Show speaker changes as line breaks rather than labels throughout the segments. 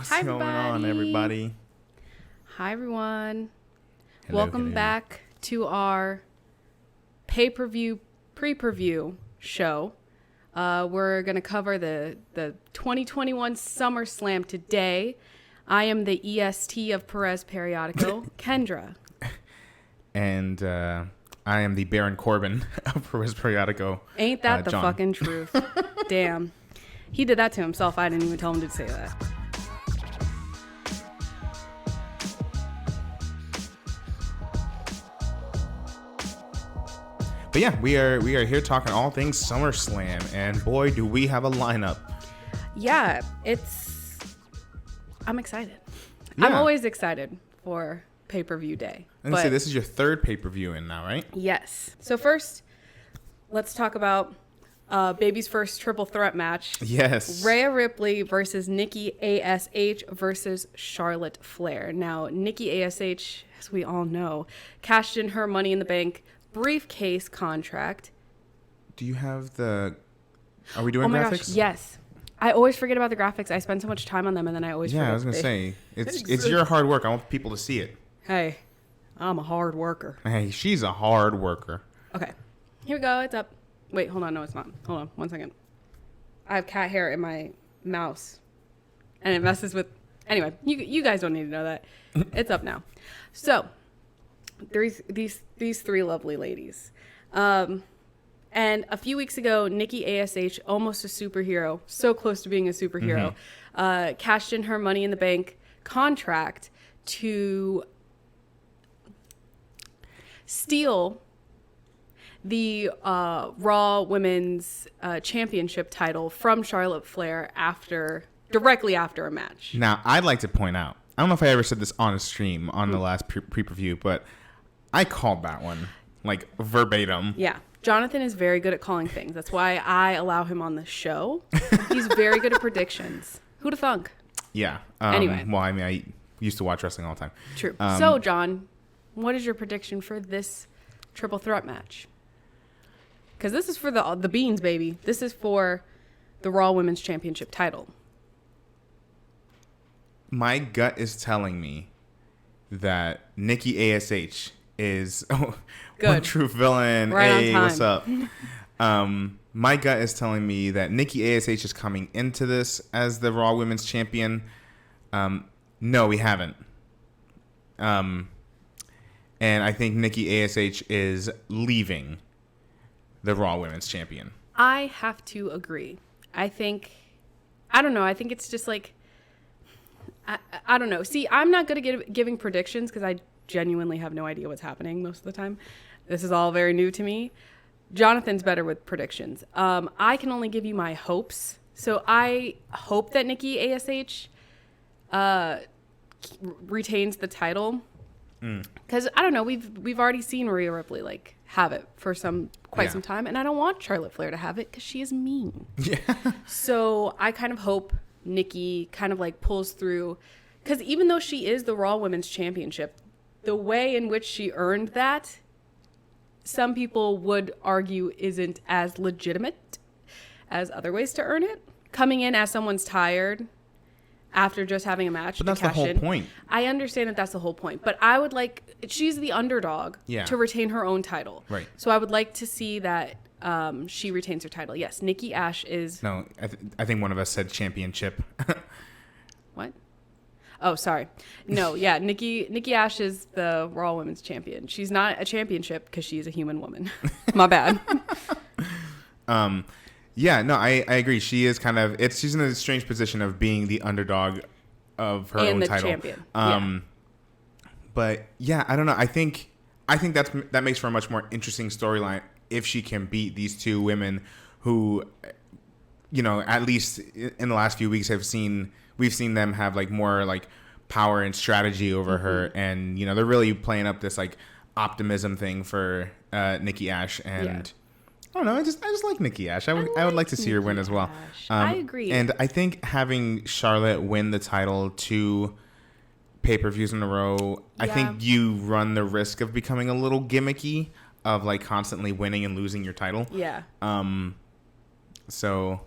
What's going on, everybody?
Hi, everyone.
Hello,
Welcome back to our pay-per-view pre-preview show. We're going to cover the 2021 SummerSlam today. I am the EST of Perez Periodico, Kendra.
And I am the Baron Corbin of Perez Periodico.
Ain't that the
John.
fucking truth? Damn. He did that to himself. I didn't even tell him to say that.
But yeah, we are here talking all things SummerSlam, and boy, do we have a lineup.
Yeah, I'm excited.
Yeah.
I'm always excited for pay-per-view day.
And say this is your third pay-per-view in now, right?
Yes. So first, let's talk about Baby's first triple threat match.
Yes.
Rhea Ripley versus Nikki ASH versus Charlotte Flair. Now, Nikki ASH, as we all know, cashed in her Money in the Bank briefcase contract.
Do you have the... Are we doing graphics?
Gosh, yes. I always forget about the graphics. I spend so much time on them, and then I always forget.
Yeah, I was going to say, it's your hard work. I want people to see it.
Hey, I'm a hard worker.
Hey, she's a hard worker.
Okay. Here we go. It's up. Wait, hold on. No, it's not. Hold on. 1 second. I have cat hair in my mouse. And it messes with... Anyway, you guys don't need to know that. It's up now. So, there's these three lovely ladies. And a few weeks ago, Nikki ASH, almost a superhero, so close to being a superhero, cashed in her Money in the Bank contract to steal the Raw Women's Championship title from Charlotte Flair directly after a match.
Now, I'd like to point out, I don't know if I ever said this on a stream on the last pre-preview, but I called that one, like, verbatim.
Yeah. Jonathan is very good at calling things. That's why I allow him on the show. He's very good at predictions. Who'da thunk?
Yeah.
Anyway.
Well, I mean, I used to watch wrestling all the time.
True. So, John, what is your prediction for this triple threat match? Because this is for the beans, baby. This is for the Raw Women's Championship title.
My gut is telling me that Nikki ASH is one true villain.
Right
hey,
on time.
What's up? My gut is telling me that Nikki ASH is coming into this as the Raw Women's Champion. No, we haven't. And I think Nikki ASH is leaving the Raw Women's Champion.
I have to agree. I don't know. I think it's just like, I don't know. See, I'm not good at giving predictions because I genuinely have no idea what's happening most of the time. This is all very new to me. Jonathan's better with predictions. I can only give you my hopes. So I hope that Nikki ASH retains the title. Because I don't know, we've already seen Rhea Ripley like have it for quite some time, and I don't want Charlotte Flair to have it because she is mean. Yeah. So I kind of hope Nikki kind of like pulls through, because even though she is the Raw Women's Championship, the way in which she earned that, some people would argue isn't as legitimate as other ways to earn it. Coming in as someone's tired after just having a match.
But that's the whole point.
I understand that that's the whole point. But I would like, she's the underdog to retain her own title.
Right.
So I would like to see that she retains her title. Yes, Nikki ASH is...
No, I think one of us said championship.
What? Oh, sorry. No, yeah, Nikki ASH is the Raw Women's Champion. She's not a championship because she's a human woman. My bad.
Yeah, no, I agree. She is kind of she's in a strange position of being the underdog of her own title. And the champion. But yeah, I don't know. I think that makes for a much more interesting storyline if she can beat these two women who, you know, at least in the last few weeks we've seen them have like more like power and strategy over her, and you know, they're really playing up this like optimism thing for Nikki ASH, and I don't know, I just like Nikki ASH. I would like to see her win as well.
I agree.
And I think having Charlotte win the title 2 pay-per-views in a row, I think you run the risk of becoming a little gimmicky of like constantly winning and losing your title.
Yeah.
So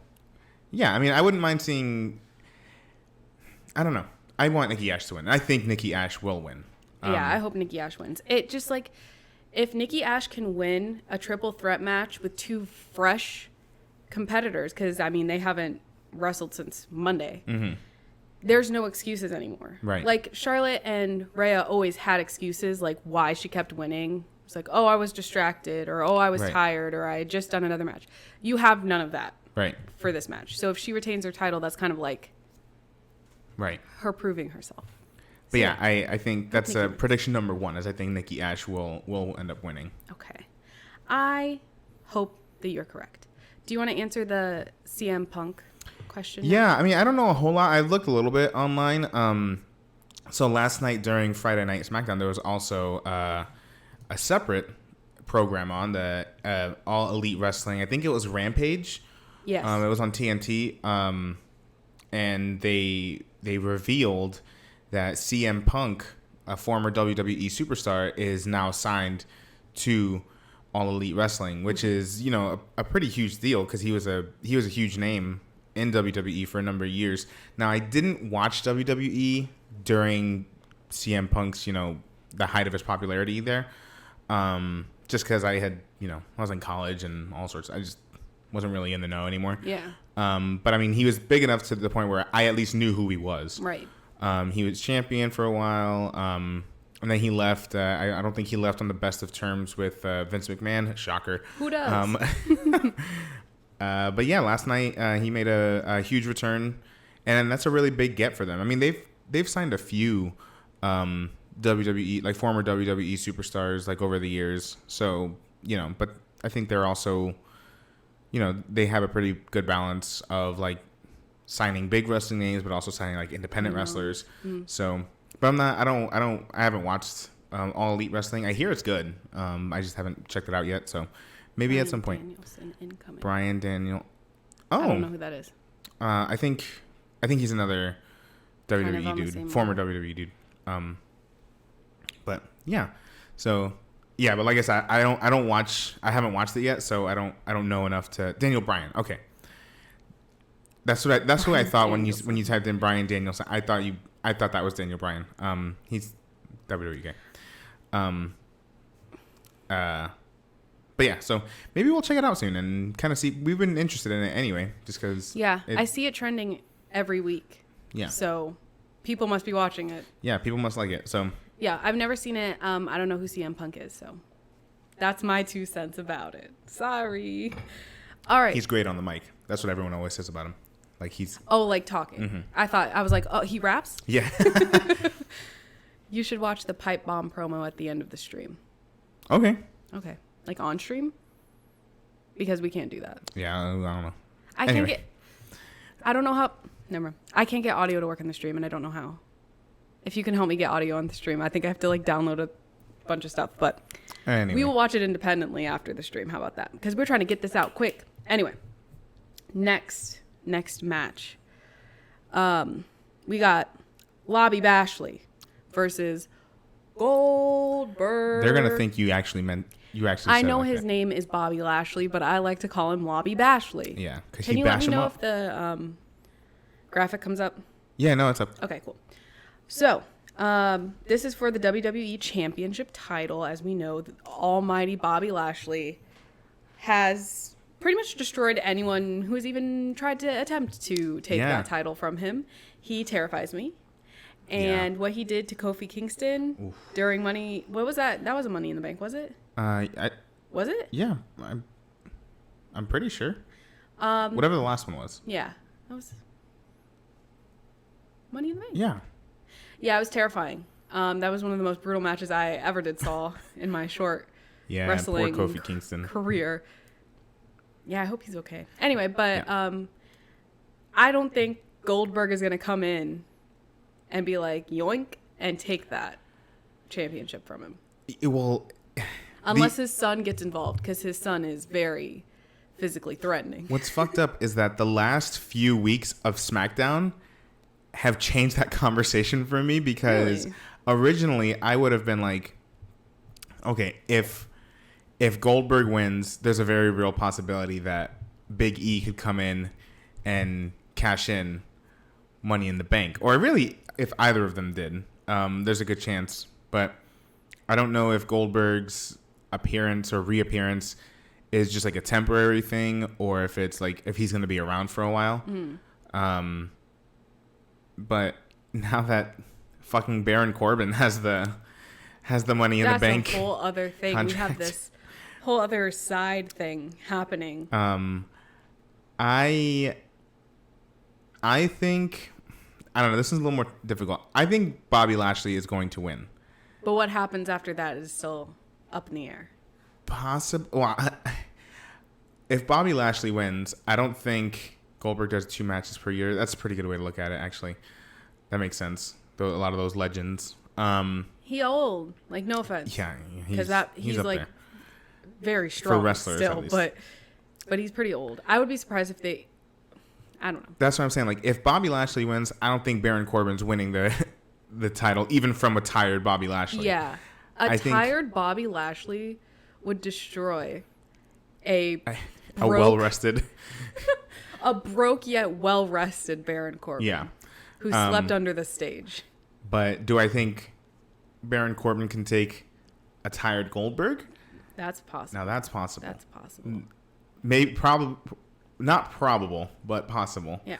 yeah, I mean, I wouldn't mind seeing, I don't know. I want Nikki Ash to win. I think Nikki Ash will win.
Yeah, I hope Nikki Ash wins. It just like, if Nikki Ash can win a triple threat match with two fresh competitors, because, I mean, they haven't wrestled since Monday. Mm-hmm. There's no excuses anymore.
Right.
Like, Charlotte and Rhea always had excuses, like, why she kept winning. It's like, oh, I was distracted, or oh, I was tired, or I had just done another match. You have none of that for this match. So if she retains her title, that's kind of like her proving herself.
But yeah, I think that's prediction number 1, is I think Nikki Ash will end up winning.
Okay. I hope that you're correct. Do you want to answer the CM Punk question?
Yeah, I mean, I don't know a whole lot. I looked a little bit online. So last night during Friday Night SmackDown, there was also a separate program on the All Elite Wrestling. I think it was Rampage.
Yes.
It was on TNT. And they revealed that CM Punk, a former WWE superstar, is now signed to All Elite Wrestling, which is, you know, a pretty huge deal, because he was a huge name in WWE for a number of years. Now, I didn't watch WWE during CM Punk's, you know, the height of his popularity there, just because I had, you know, I was in college and all sorts. I just wasn't really in the know anymore.
Yeah.
But I mean, he was big enough to the point where I at least knew who he was.
Right.
He was champion for a while, and then he left. I don't think he left on the best of terms with Vince McMahon. Shocker.
Who does?
But yeah, last night he made a huge return, and that's a really big get for them. I mean, they've signed a few WWE, like former WWE superstars, like over the years. So, you know, but I think they're also, you know, they have a pretty good balance of like signing big wrestling names, but also signing like independent wrestlers. Mm-hmm. So, but I haven't watched All Elite Wrestling. I hear it's good. I just haven't checked it out yet. So maybe at some point. Bryan Daniel. Oh,
I don't know who that is.
I think he's another WWE dude, former WWE dude. But yeah, so yeah, but like I said, I haven't watched it yet, so I don't know enough to. Daniel Bryan, okay. That's who I thought when you typed in Bryan Danielson. I thought that was Daniel Bryan. He's WWE guy. But yeah, so maybe we'll check it out soon and kind of see. We've been interested in it anyway, just because.
Yeah, I see it trending every week.
Yeah.
So people must be watching it.
Yeah, people must like it. So.
Yeah, I've never seen it. I don't know who CM Punk is, so that's my 2 cents about it. Sorry. All right.
He's great on the mic. That's what everyone always says about him. Like he's.
Oh, like talking. Mm-hmm. I was like, oh, he raps?
Yeah.
You should watch the pipe bomb promo at the end of the stream.
Okay.
Like on stream? Because we can't do that.
Yeah, I don't know.
I don't know how. Never mind. I can't get audio to work in the stream, and I don't know how. If you can help me get audio on the stream, I think I have to like download a bunch of stuff. But anyway. We will watch it independently after the stream. How about that? Because we're trying to get this out quick. Anyway, next match. We got Bobby Lashley versus Goldberg.
They're gonna think you actually said
I know his name is Bobby Lashley, but I like to call him Lobby Bashley.
Yeah.
Can you let me know if the graphic comes up?
Yeah, no, it's up.
Okay, cool. So, this is for the WWE Championship title. As we know, the almighty Bobby Lashley has pretty much destroyed anyone who has even tried to attempt to take that title from him. He terrifies me. And what he did to Kofi Kingston during Money... What was that? That was a Money in the Bank, was it? Was it?
Yeah. I'm pretty sure. Whatever the last one was.
Yeah. That was... Money in the Bank?
Yeah.
Yeah, it was terrifying. That was one of the most brutal matches I ever saw in my short wrestling
poor Kofi Kingston
career. Yeah, I hope he's okay. Anyway, but I don't think Goldberg is going to come in and be like, yoink, and take that championship from him. Unless his son gets involved, because his son is very physically threatening.
What's fucked up is that the last few weeks of SmackDown have changed that conversation for me, because originally I would have been like, okay, if Goldberg wins, there's a very real possibility that Big E could come in and cash in Money in the Bank. Or really, if either of them did, there's a good chance. But I don't know if Goldberg's appearance or reappearance is just like a temporary thing, or if it's like if he's going to be around for a while. But now that fucking Baron Corbin has the Money in the Bank,
that's a whole other thing. Contract. We have this whole other side thing happening.
I think, I don't know, this is a little more difficult. I think Bobby Lashley is going to win.
But what happens after that is still up in the air.
Well, if Bobby Lashley wins, I don't think Goldberg does 2 matches per year. That's a pretty good way to look at it, actually. That makes sense. A lot of those legends.
He old, like, no offense.
Yeah,
because he's like there. Very strong
for wrestlers
still, but he's pretty old. I would be surprised if they. I don't know.
That's what I'm saying. Like, if Bobby Lashley wins, I don't think Baron Corbin's winning the title, even from a tired Bobby Lashley.
Yeah, tired Bobby Lashley would destroy a
well rested,
a broke yet well rested Baron Corbin.
Yeah,
who slept under the stage.
But do I think Baron Corbin can take a tired Goldberg?
That's possible.
Now that's possible.
That's possible.
Maybe not probable, but possible.
Yeah.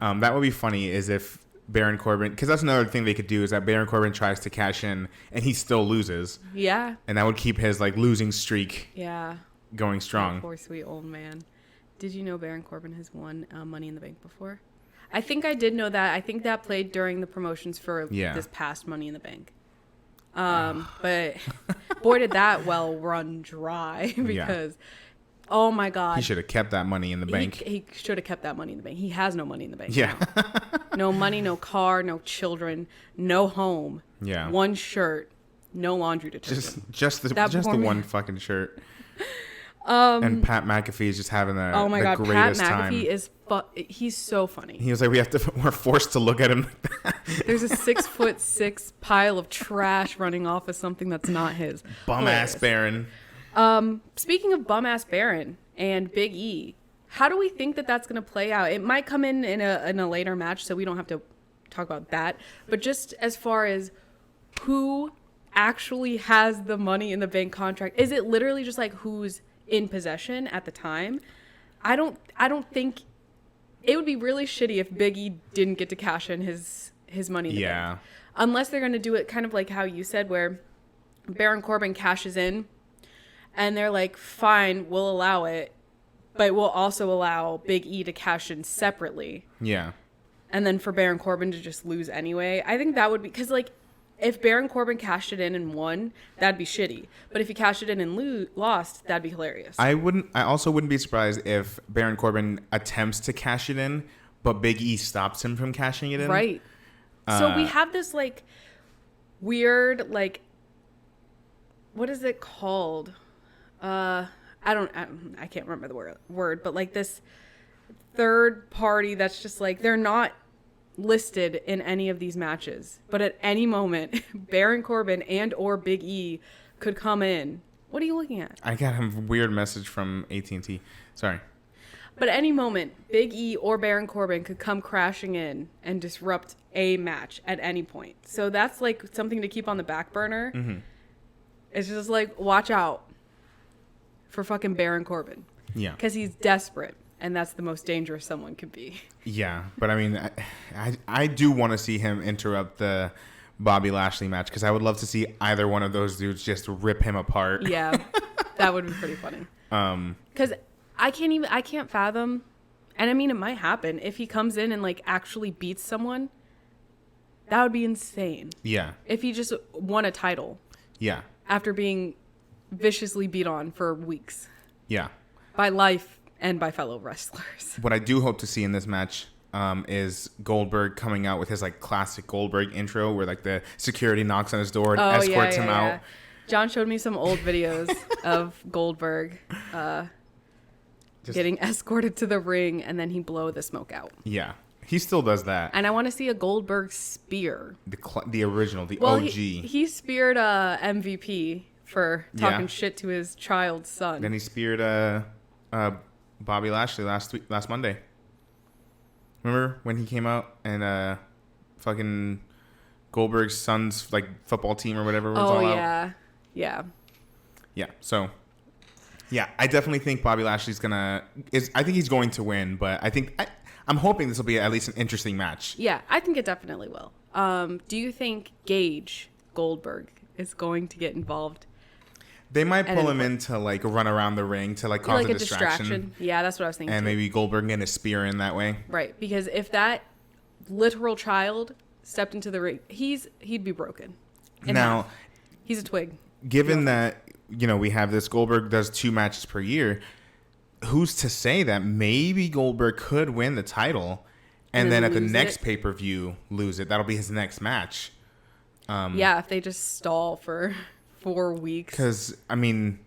That would be funny is if Baron Corbin, because that's another thing they could do is that Baron Corbin tries to cash in and he still loses.
Yeah.
And that would keep his like losing streak.
Yeah.
Going strong.
That poor sweet old man. Did you know Baron Corbin has won Money in the Bank before? I think I did know that. I think that played during the promotions for this past Money in the Bank. But boy, did that well run dry because, oh my God.
He should have kept that money in the bank.
He should have kept that money in the bank. He has no money in the bank.
Yeah.
No money, no car, no children, no home.
Yeah.
One shirt, no laundry detergent.
Just the one fucking shirt. And Pat McAfee is just having the greatest time.
Pat McAfee is he's so funny.
He was like, we're forced to look at him.
There's a 6'6" pile of trash running off of something that's not his.
Bum ass Baron.
Speaking of bum ass Baron and Big E, how do we think that that's going to play out? It might come in a later match, so we don't have to talk about that. But just as far as who actually has the Money in the Bank contract, is it literally just like who's in possession at the time? I don't think it would be really shitty if Big E didn't get to cash in his Money in the Bank. Unless they're going to do it kind of like how you said, where Baron Corbin cashes in and they're like, fine, we'll allow it, but we'll also allow Big E to cash in separately.
Yeah.
And then for Baron Corbin to just lose anyway. I think that would be, because like, if Baron Corbin cashed it in and won, that'd be shitty. But if he cashed it in and lost, that'd be hilarious.
I also wouldn't be surprised if Baron Corbin attempts to cash it in, but Big E stops him from cashing it in.
Right. So we have this like weird, like, what is it called? I can't remember the word, but like this third party that's just like, they're not listed in any of these matches, but at any moment Baron Corbin and or Big E could come in. What are you looking at?
I got a weird message from AT&T. Sorry.
But at any moment Big E or Baron Corbin could come crashing in and disrupt a match at any point. So that's like something to keep on the back burner. Mm-hmm. It's just like, watch out for fucking Baron Corbin.
Yeah.
Because he's desperate. And that's the most dangerous someone could be.
Yeah, but I mean, I do want to see him interrupt the Bobby Lashley match because I would love to see either one of those dudes just rip him apart.
Yeah, that would be pretty funny. Because I can't fathom, and I mean it might happen if he comes in and like actually beats someone. That would be insane.
Yeah.
If he just won a title.
Yeah.
After being viciously beat on for weeks.
Yeah.
By life. And by fellow wrestlers.
What I do hope to see in this match is Goldberg coming out with his like classic Goldberg intro where like the security knocks on his door and escorts him out.
John showed me some old videos of Goldberg getting escorted to the ring and then he blow the smoke out.
Yeah. He still does that.
And I want to see a Goldberg spear.
The original, the OG.
He speared MVP for talking shit to his child's son.
Then he speared Bobby Lashley last Monday. Remember when he came out and fucking Goldberg's son's like football team or whatever was all out? Yeah. So, yeah, I definitely think Bobby Lashley's I think he's going to win, but I'm hoping this will be at least an interesting match.
Yeah, I think it definitely will. Do you think Goldberg is going to get involved?
They might pull him in to like run around the ring to like cause a distraction.
Yeah, that's what I was thinking.
And maybe Goldberg get a spear in that way.
Right, because if that literal child stepped into the ring, he'd be broken. Now, he's a twig.
Given that, we have this, Goldberg does 2 matches per year, who's to say that maybe Goldberg could win the title and then at the next pay-per-view lose it? That'll be his next match.
If they just stall for 4 weeks.
Because,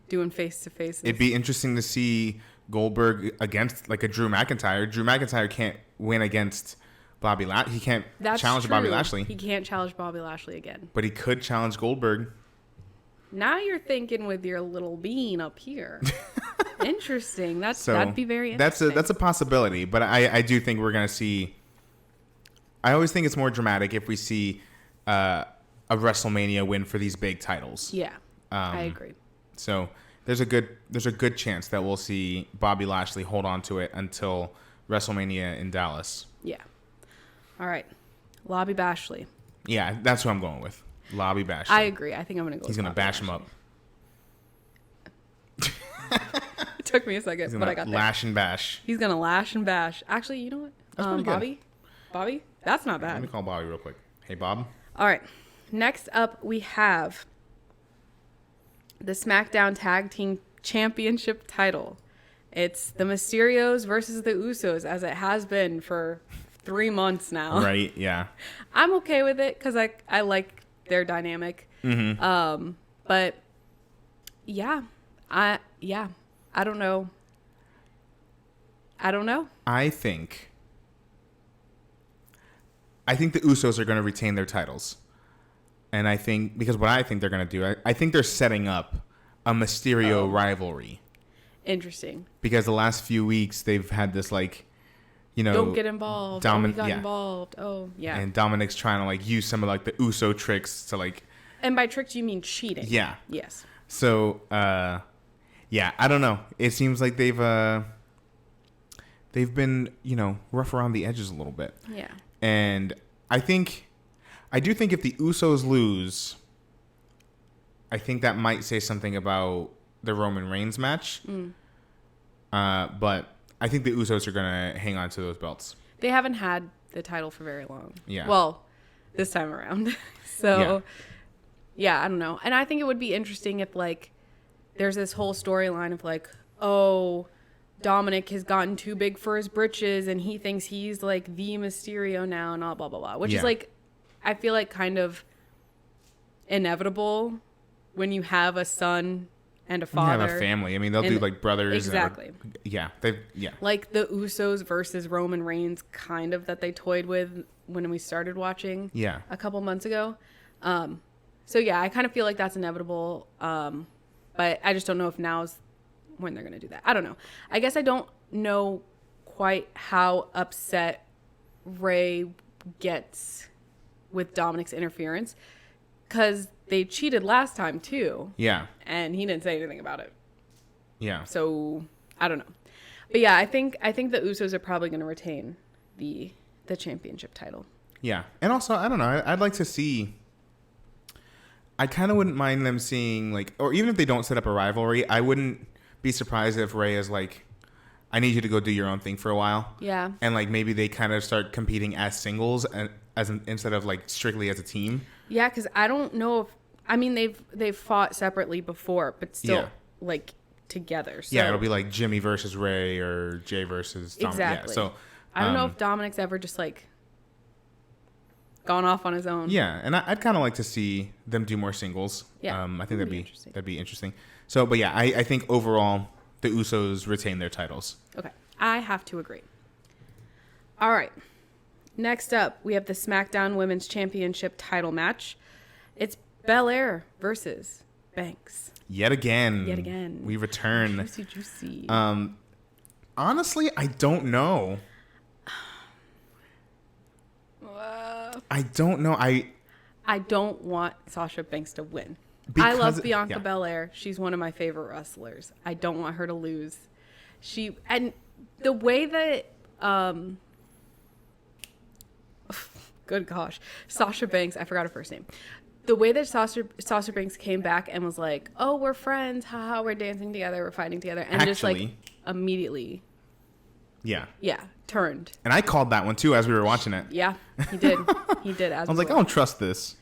doing face-to-face.
It'd be interesting to see Goldberg against like a Drew McIntyre. Drew McIntyre can't win against Bobby Lashley. He can't challenge Bobby Lashley.
He can't challenge Bobby Lashley again.
But he could challenge Goldberg.
Now you're thinking with your little bean up here. Interesting. That'd be very interesting.
That's a possibility. But I do think we're going to see... I always think it's more dramatic if we see a WrestleMania win for these big titles.
Yeah, I agree.
So there's a good chance that we'll see Bobby Lashley hold on to it until WrestleMania in Dallas.
Yeah. All right. Lobby Bashley.
Yeah, that's who I'm going with. Lobby Bashley.
I agree. I think I'm going to go
He's going to bash him up.
It took me a second, but I got there.
Lash and bash.
He's going to lash and bash. Actually, you know what?
That's
Bobby? Bobby? That's not bad.
Let me call Bobby real quick. Hey, Bob.
All right. Next up, we have the Smackdown Tag Team Championship title. It's the Mysterios versus the Usos, as it has been for 3 months now.
Right, yeah.
I'm okay with it because I like their dynamic.
Mm-hmm.
But, yeah. I don't know. I
think the Usos are going to retain their titles. And I think, because what I think they're going to do, I think they're setting up a Mysterio rivalry.
Interesting.
Because the last few weeks, they've had this, like,
don't get involved. He got involved. Oh, yeah.
And Dominic's trying to, like, use some of, like, the Uso tricks to, like...
And by tricks, you mean cheating.
Yeah.
Yes.
So, yeah, I don't know. It seems like they've been, rough around the edges a little bit.
Yeah.
And I do think if the Usos lose, I think that might say something about the Roman Reigns match. But I think the Usos are going to hang on to those belts.
They haven't had the title for very long.
Yeah.
Well, this time around. So, yeah, I don't know. And I think it would be interesting if, like, there's this whole storyline of, like, oh, Dominic has gotten too big for his britches and he thinks he's, like, the Mysterio now and all blah, blah, blah. Which is, like, I feel like kind of inevitable when you have a son and a father.
You have a family. I mean, they'll do like brothers.
Exactly.
Yeah.
Like the Usos versus Roman Reigns, kind of, that they toyed with when we started watching.
Yeah.
A couple months ago. So yeah, I kind of feel like that's inevitable. But I just don't know if now's when they're gonna do that. I don't know. I guess I don't know quite how upset Ray gets with Dominic's interference, because they cheated last time too.
Yeah.
And he didn't say anything about it.
Yeah.
So I don't know. But yeah, I think the Usos are probably going to retain the championship title.
Yeah. And also, I don't know, I'd like to see, I kind of wouldn't mind them seeing, like, or even if they don't set up a rivalry, I wouldn't be surprised if Ray is like, I need you to go do your own thing for a while.
Yeah.
And like maybe they kind of start competing as singles and instead of like strictly as a team.
Yeah, because I don't know if, I mean, they've fought separately before, but still like together. So.
Yeah, it'll be like Jimmy versus Ray or Jay versus Dominic.
Exactly.
Yeah, so
I don't know if Dominic's ever just like gone off on his own.
Yeah, and I'd kind of like to see them do more singles.
Yeah,
I think that'd be interesting. So, but yeah, I think overall the Usos retain their titles.
Okay, I have to agree. All right. Next up, we have the SmackDown Women's Championship title match. It's Belair versus Banks.
Yet again. We return.
Juicy.
Honestly, I don't know. I don't know.
I don't want Sasha Banks to win. I love Bianca Belair. She's one of my favorite wrestlers. I don't want her to lose. And the way that good gosh, Sasha Banks, I forgot her first name. The way that Sasha Banks came back and was like, "Oh, we're friends. Haha, we're dancing together, we're fighting together." And just like immediately turned.
And I called that one too as we were watching it.
Yeah, he did. He did. I
was like, I don't trust this.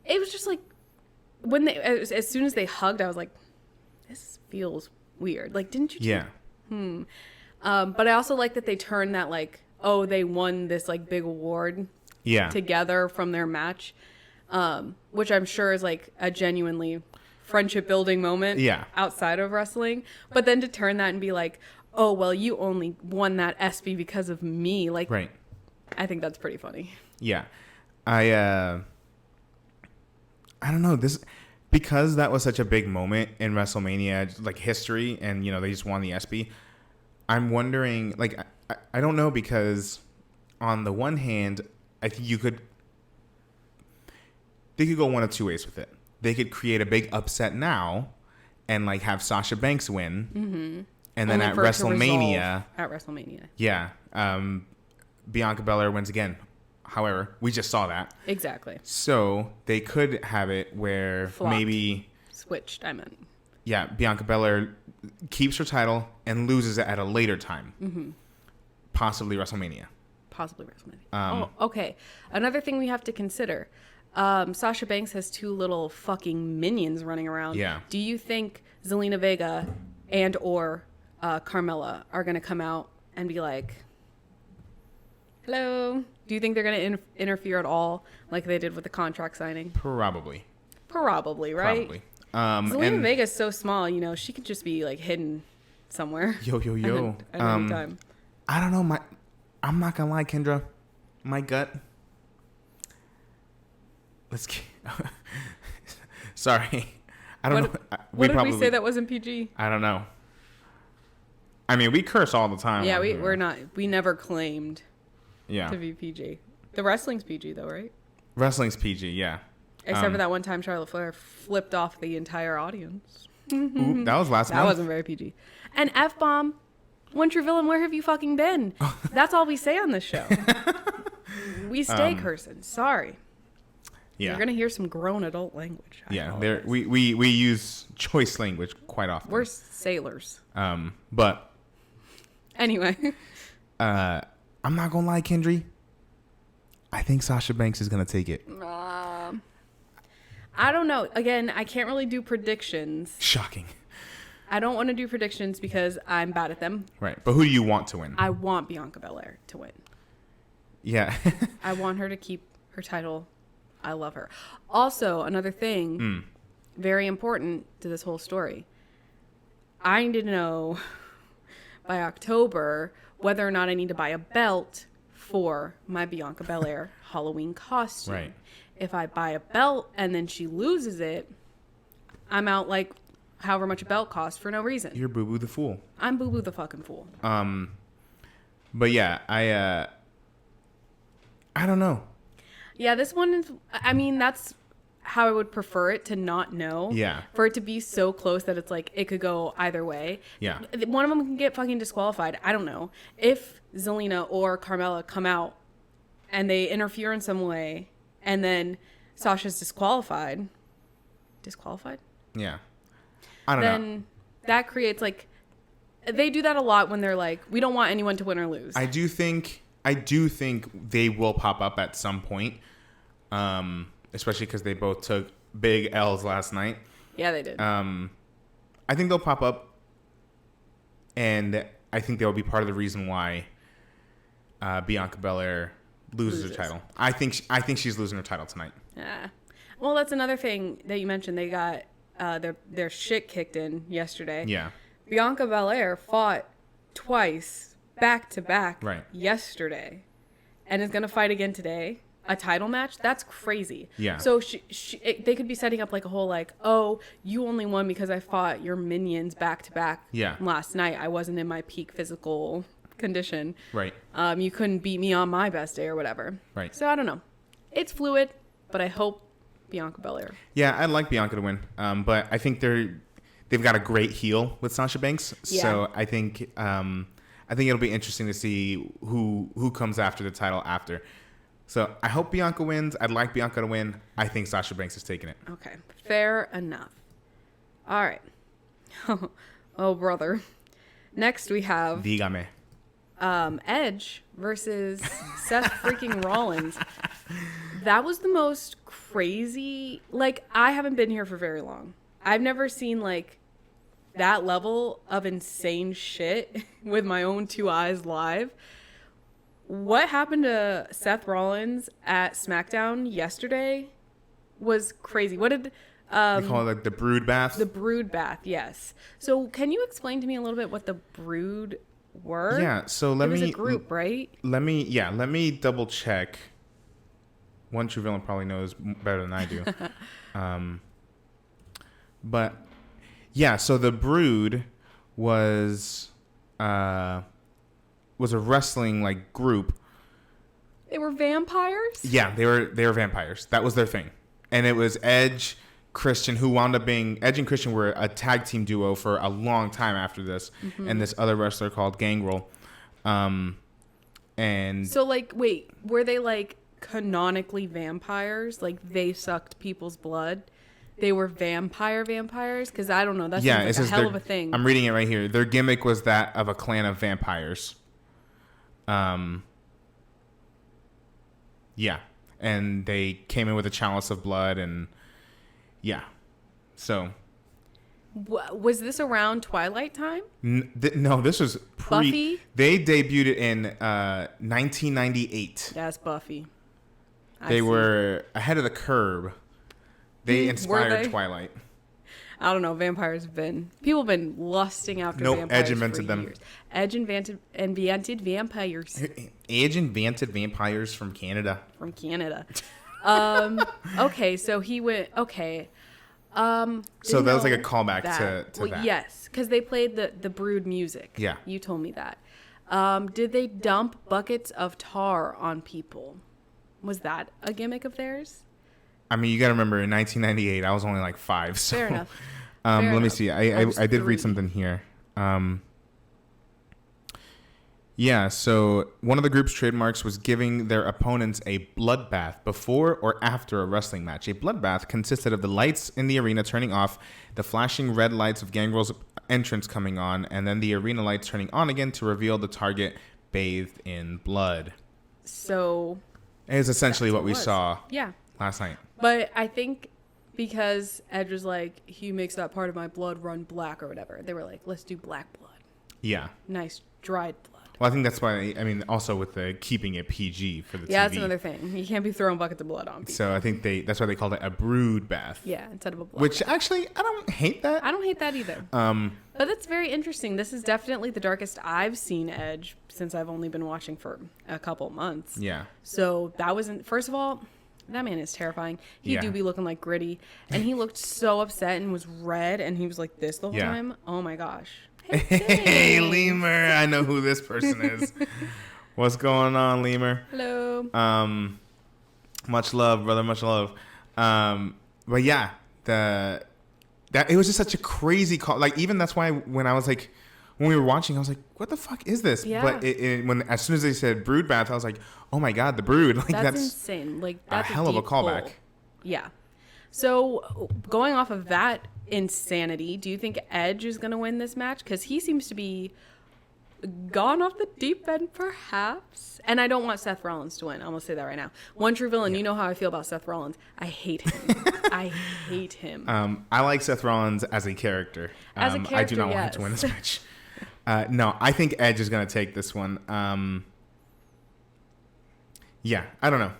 It was just like when as soon as they hugged, I was like, this feels weird. Like, didn't you?
Yeah.
But I also like that they turned that like, oh, they won this like big award.
Yeah.
Together from their match, which I'm sure is like a genuinely friendship building moment.
Yeah. Outside
of wrestling, but then to turn that and be like, oh, well, you only won that ESPY because of me. Like,
right.
I think that's pretty funny.
Yeah. I don't know, because that was such a big moment in WrestleMania, like history, and they just won the ESPY. I'm wondering, like, I don't know, because on the one hand, I think they could go one of two ways with it. They could create a big upset now, and like have Sasha Banks win, and then at WrestleMania, yeah, Bianca Belair wins again. However, we just saw that.
Exactly.
So they could have it where maybe
switched. I meant.
Yeah, Bianca Belair keeps her title and loses it at a later time, possibly WrestleMania.
Okay. Another thing we have to consider: Sasha Banks has two little fucking minions running around.
Yeah.
Do you think Zelina Vega and or Carmella are going to come out and be like, hello? Do you think they're going to interfere at all like they did with the contract signing?
Probably,
right?
Probably.
Zelina Vega's so small, she could just be like hidden somewhere.
Yo.
At any time.
I don't know. I'm not going to lie, Kendra. My gut. Sorry. I don't know.
What did we say that wasn't PG?
I don't know. I mean, we curse all the time.
Yeah, we're not. We never claimed to be PG. The wrestling's PG, though, right?
Wrestling's PG, yeah.
Except for that one time Charlotte Flair flipped off the entire audience.
Ooh, that was last month.
That wasn't very PG. And F-bomb, Winter Villain, where have you fucking been? That's all we say on this show. We stay cursing. Sorry.
Yeah.
You're going to hear some grown adult language.
Yeah, we use choice language quite often.
We're sailors.
But
anyway.
I'm not going to lie, Kendra. I think Sasha Banks is going to take it.
I don't know. Again, I can't really do predictions.
Shocking.
I don't want to do predictions because I'm bad at them.
Right. But who do you want to win?
I want Bianca Belair to win.
Yeah.
I want her to keep her title. I love her. Also, another thing, very important to this whole story. I need to know by October whether or not I need to buy a belt for my Bianca Belair Halloween costume.
Right.
If I buy a belt and then she loses it, I'm out like however much a belt costs for no reason.
You're Boo Boo the Fool.
I'm Boo Boo the fucking fool.
But yeah, I don't know.
Yeah, this one is, I mean, that's how I would prefer it to not know.
Yeah.
For it to be so close that it's like, it could go either way.
Yeah.
One of them can get fucking disqualified. I don't know. If Zelina or Carmella come out and they interfere in some way and then Sasha's disqualified?
Yeah. I don't know.
Then that creates like, they do that a lot when they're like, we don't want anyone to win or lose.
I do think they will pop up at some point, especially because they both took big L's last night.
Yeah, they did.
I think they'll pop up, and I think they'll be part of the reason why Bianca Belair loses her title. I think she's losing her title tonight.
Yeah. Well, that's another thing that you mentioned. They got their shit kicked in yesterday.
Yeah.
Bianca Belair fought twice back to back yesterday and is going to fight again today. A title match? That's crazy.
Yeah.
So they could be setting up like a whole like, oh, you only won because I fought your minions back to back last night. I wasn't in my peak physical condition.
Right.
You couldn't beat me on my best day or whatever.
Right.
So I don't know. It's fluid, but I hope Bianca Belair.
Yeah, I'd like Bianca to win. But I think they've got a great heel with Sasha Banks. Yeah. So I think it'll be interesting to see who comes after the title after. So I hope Bianca wins. I'd like Bianca to win. I think Sasha Banks is taking it.
Okay. Fair enough. All right. Oh, brother. Next we have
Dígame.
Edge versus Seth freaking Rollins. That was the most crazy. Like, I haven't been here for very long. I've never seen like that level of insane shit with my own two eyes live. What happened to Seth Rollins at Smackdown yesterday was crazy. What did
they call it, like the brood bath?
The brood bath, yes. So can you explain to me a little bit what the brood were?
Yeah, so it
was a group, right?
Let me double check. One true villain probably knows better than I do. But yeah, so the brood was a wrestling like group.
They were vampires?
Yeah, they were vampires. That was their thing. And it was Edge, Christian, who wound up being Edge and Christian were a tag team duo for a long time after this, and this other wrestler called Gangrel. And
so like, wait, were they like canonically vampires? Like they sucked people's blood? They were vampires? Because I don't know. That's like a hell of a thing.
I'm reading it right here. Their gimmick was that of a clan of vampires. Yeah. And they came in with a chalice of blood and yeah. So.
Was this around Twilight time?
No, this was
Buffy?
They debuted it in 1998.
That's Buffy.
They were ahead of the curve. They inspired Twilight.
I don't know. People have been lusting after vampires.
Edge invented them.
Years. Edge invented vampires.
Edge invented vampires from Canada.
Okay, so he went. Okay.
So that was like a callback to that.
Yes, because they played the brood music.
Yeah.
You told me that. Did they dump buckets of tar on people? Was that a gimmick of theirs?
I mean, you got to remember, in 1998, I was only like 5. So.
Fair enough.
Let me see. I did read something here. Yeah, so one of the group's trademarks was giving their opponents a bloodbath before or after a wrestling match. A bloodbath consisted of the lights in the arena turning off, the flashing red lights of Gangrel's entrance coming on, and then the arena lights turning on again to reveal the target bathed in blood.
So
it is essentially what we saw last night.
But I think because Edge was like, he makes that part of my blood run black or whatever, they were like, let's do black blood.
Yeah.
Nice dried blood.
Well, I think that's why, I mean, also with the keeping it PG for the TV.
Yeah, that's another thing. You can't be throwing buckets of blood on people.
So I think that's why they called it a brood bath.
Yeah, instead of a blood
Which
bath.
Actually, I don't hate that.
I don't hate that either. But that's very interesting. This is definitely the darkest I've seen Edge since I've only been watching for a couple months.
Yeah.
So that wasn't, first of all, that man is terrifying. He do be looking like Gritty. And he looked so upset and was red and he was like this the whole time. Oh my gosh.
Hey, Lemur. I know who this person is. What's going on, Lemur?
Hello.
Much love, brother. Much love. But yeah, it was just such a crazy call. Like, even that's why when we were watching, I was like, what the fuck is this?
Yeah.
But as soon as they said brood bath, I was like, oh my God, the brood. Like, that's
insane. Like, that's
a hell of a callback.
Pull. Yeah. So going off of that insanity, do you think Edge is going to win this match? Because he seems to be gone off the deep end, perhaps. And I don't want Seth Rollins to win. I'm going to say that right now. One true villain. Yeah. You know how I feel about Seth Rollins. I hate him. I hate him. I like Seth Rollins as a character. I do not want him to win this match. No, I think Edge is going to take this one. Yeah, I don't know.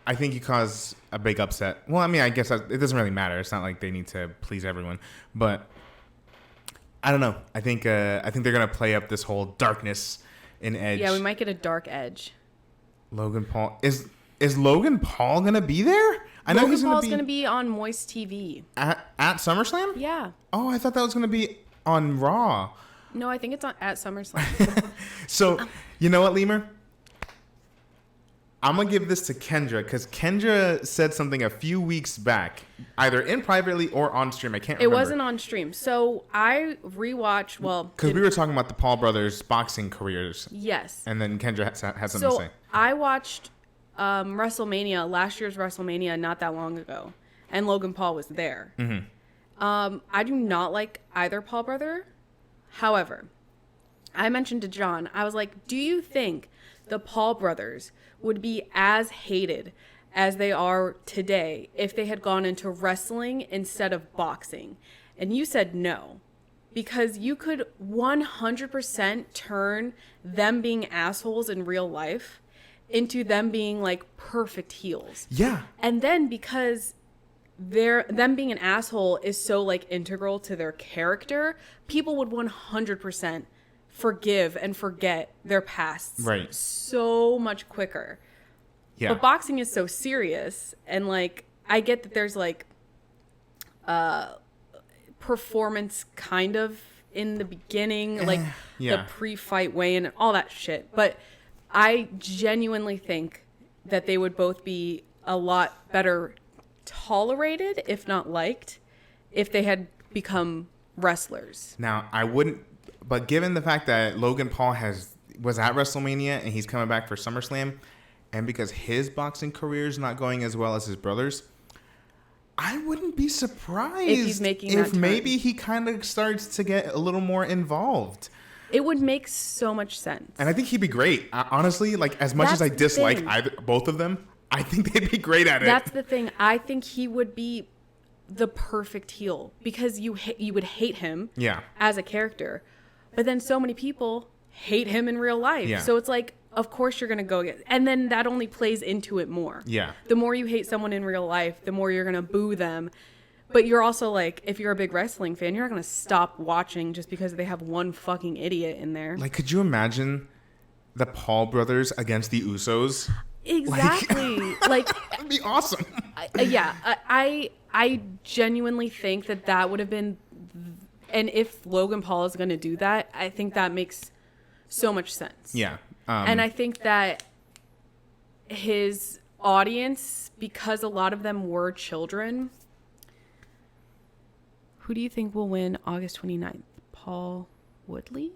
I think you cause a big upset. Well, I mean, I guess it doesn't really matter. It's not like they need to please everyone. But I don't know. I think they're gonna play up this whole darkness in Edge. Yeah, we might get a dark Edge. Logan Paul is Logan Paul gonna be there? I know Logan Paul's gonna be on Moist TV at SummerSlam. Yeah. Oh, I thought that was gonna be on Raw. No, I think it's at SummerSlam. So you know what, Lemur?
I'm going to give this to Kendra because Kendra said something a few weeks back, either in privately or on stream. I can't remember.
It wasn't on stream. So I rewatched,
because we were talking about the Paul brothers' boxing careers.
Yes.
And then Kendra had something to say.
I watched WrestleMania, last year's WrestleMania, not that long ago. And Logan Paul was there. Mm-hmm. I do not like either Paul brother. However, I mentioned to John, I was like, do you think the Paul brothers would be as hated as they are today if they had gone into wrestling instead of boxing? And you said no, because you could 100% turn them being assholes in real life into them being like perfect heels.
Yeah.
And then because them being an asshole is so like integral to their character, people would 100% forgive and forget their pasts so much quicker. Yeah. But boxing is so serious, and like I get that there's like performance kind of in the beginning, like the pre-fight weigh-in and all that shit. But I genuinely think that they would both be a lot better tolerated, if not liked, if they had become wrestlers.
Now, I wouldn't. But given the fact that Logan Paul was at WrestleMania and he's coming back for SummerSlam, and because his boxing career is not going as well as his brother's, I wouldn't be surprised
if he's making
if maybe he kind of starts to get a little more involved.
It would make so much sense.
And I think he'd be great. Honestly, like as much as I dislike both of them, I think they'd be great at it.
That's the thing. I think he would be the perfect heel because you would hate him as a character. But then so many people hate him in real life. Yeah. So it's like, of course you're going to go get... And then that only plays into it more. Yeah. The more you hate someone in real life, the more you're going to boo them. But you're also like, if you're a big wrestling fan, you're not going to stop watching just because they have one fucking idiot in there.
Like, could you imagine the Paul brothers against the Usos?
Exactly. Like...
That'd be awesome.
I genuinely think that would have been... And if Logan Paul is going to do that, I think that makes so much sense. Yeah. And I think that his audience, because a lot of them were children, who do you think will win August 29th? Paul Woodley?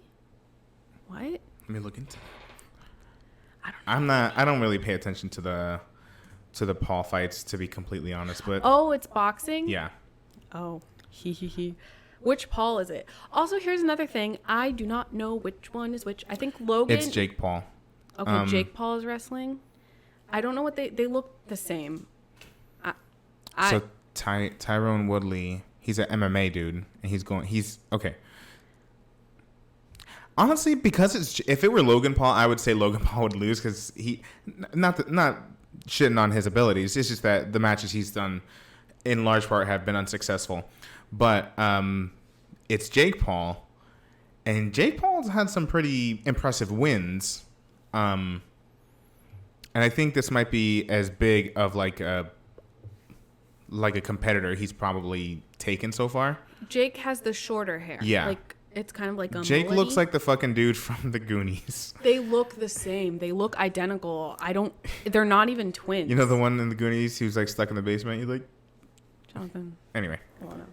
What? Let
me look into it. I don't really pay attention to the Paul fights, to be completely honest. But
oh, it's boxing?
Yeah.
Oh, he. Which Paul is it? Also, here's another thing. I do not know which one is which. I think Logan...
It's Jake Paul.
Okay, Jake Paul is wrestling. I don't know what they look the same.
So Tyrone Woodley, he's an MMA dude, and he's okay. Honestly, because if it were Logan Paul, I would say Logan Paul would lose because he not shitting on his abilities. It's just that the matches he's done, in large part, have been unsuccessful. But it's Jake Paul, and Jake Paul's had some pretty impressive wins. And I think this might be as big of like a competitor he's probably taken so far.
Jake has the shorter hair. Yeah. Like it's kind of like a
Jake looks like the fucking dude from the Goonies.
They look the same. They look identical. They're not even twins.
You know the one in the Goonies who's like stuck in the basement? You like
Jonathan.
Anyway.
I don't know.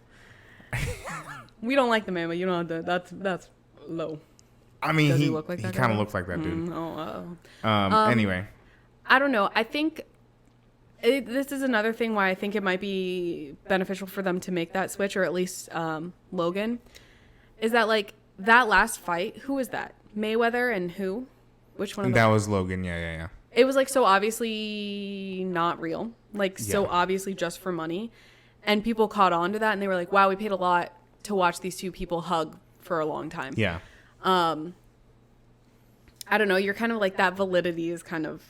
We don't like the man, but you know that's low.
I mean, he kind of looks like that dude. Anyway,
I don't know. I think this is another thing why I think it might be beneficial for them to make that switch, or at least Logan. Is that like that last fight? Who was that? Mayweather and who? Which one?
That was Logan. Yeah.
It was like so obviously not real, like so obviously just for money. And people caught on to that, and they were like, wow, we paid a lot to watch these two people hug for a long time. Yeah. I don't know. You're kind of like that validity is kind of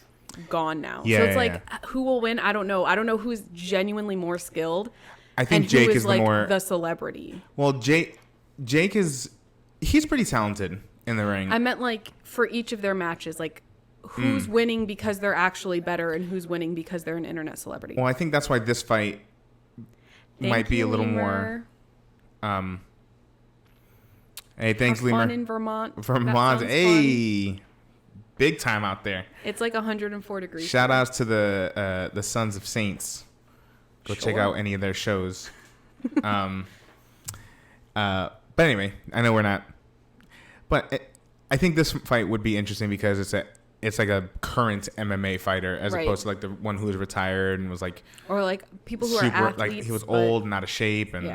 gone now. Yeah, so it's like, who will win? I don't know. I don't know who's genuinely more skilled.
I think Jake is like
the celebrity.
Well, Jake he's pretty talented in the ring.
I meant like for each of their matches, like who's winning because they're actually better and who's winning because they're an internet celebrity.
Well, I think that's why this fight might be a little more. Hey, thanks, Lemur.
Fun in Vermont.
Vermont. Hey, big time out there.
It's like 104 degrees.
Shout outs to the Sons of Saints. Go check out any of their shows. But anyway, I know we're not. But I think this fight would be interesting because it's like a current MMA fighter as opposed to like the one who was retired and was like,
or like people who are athletes,
like he was old and out of shape and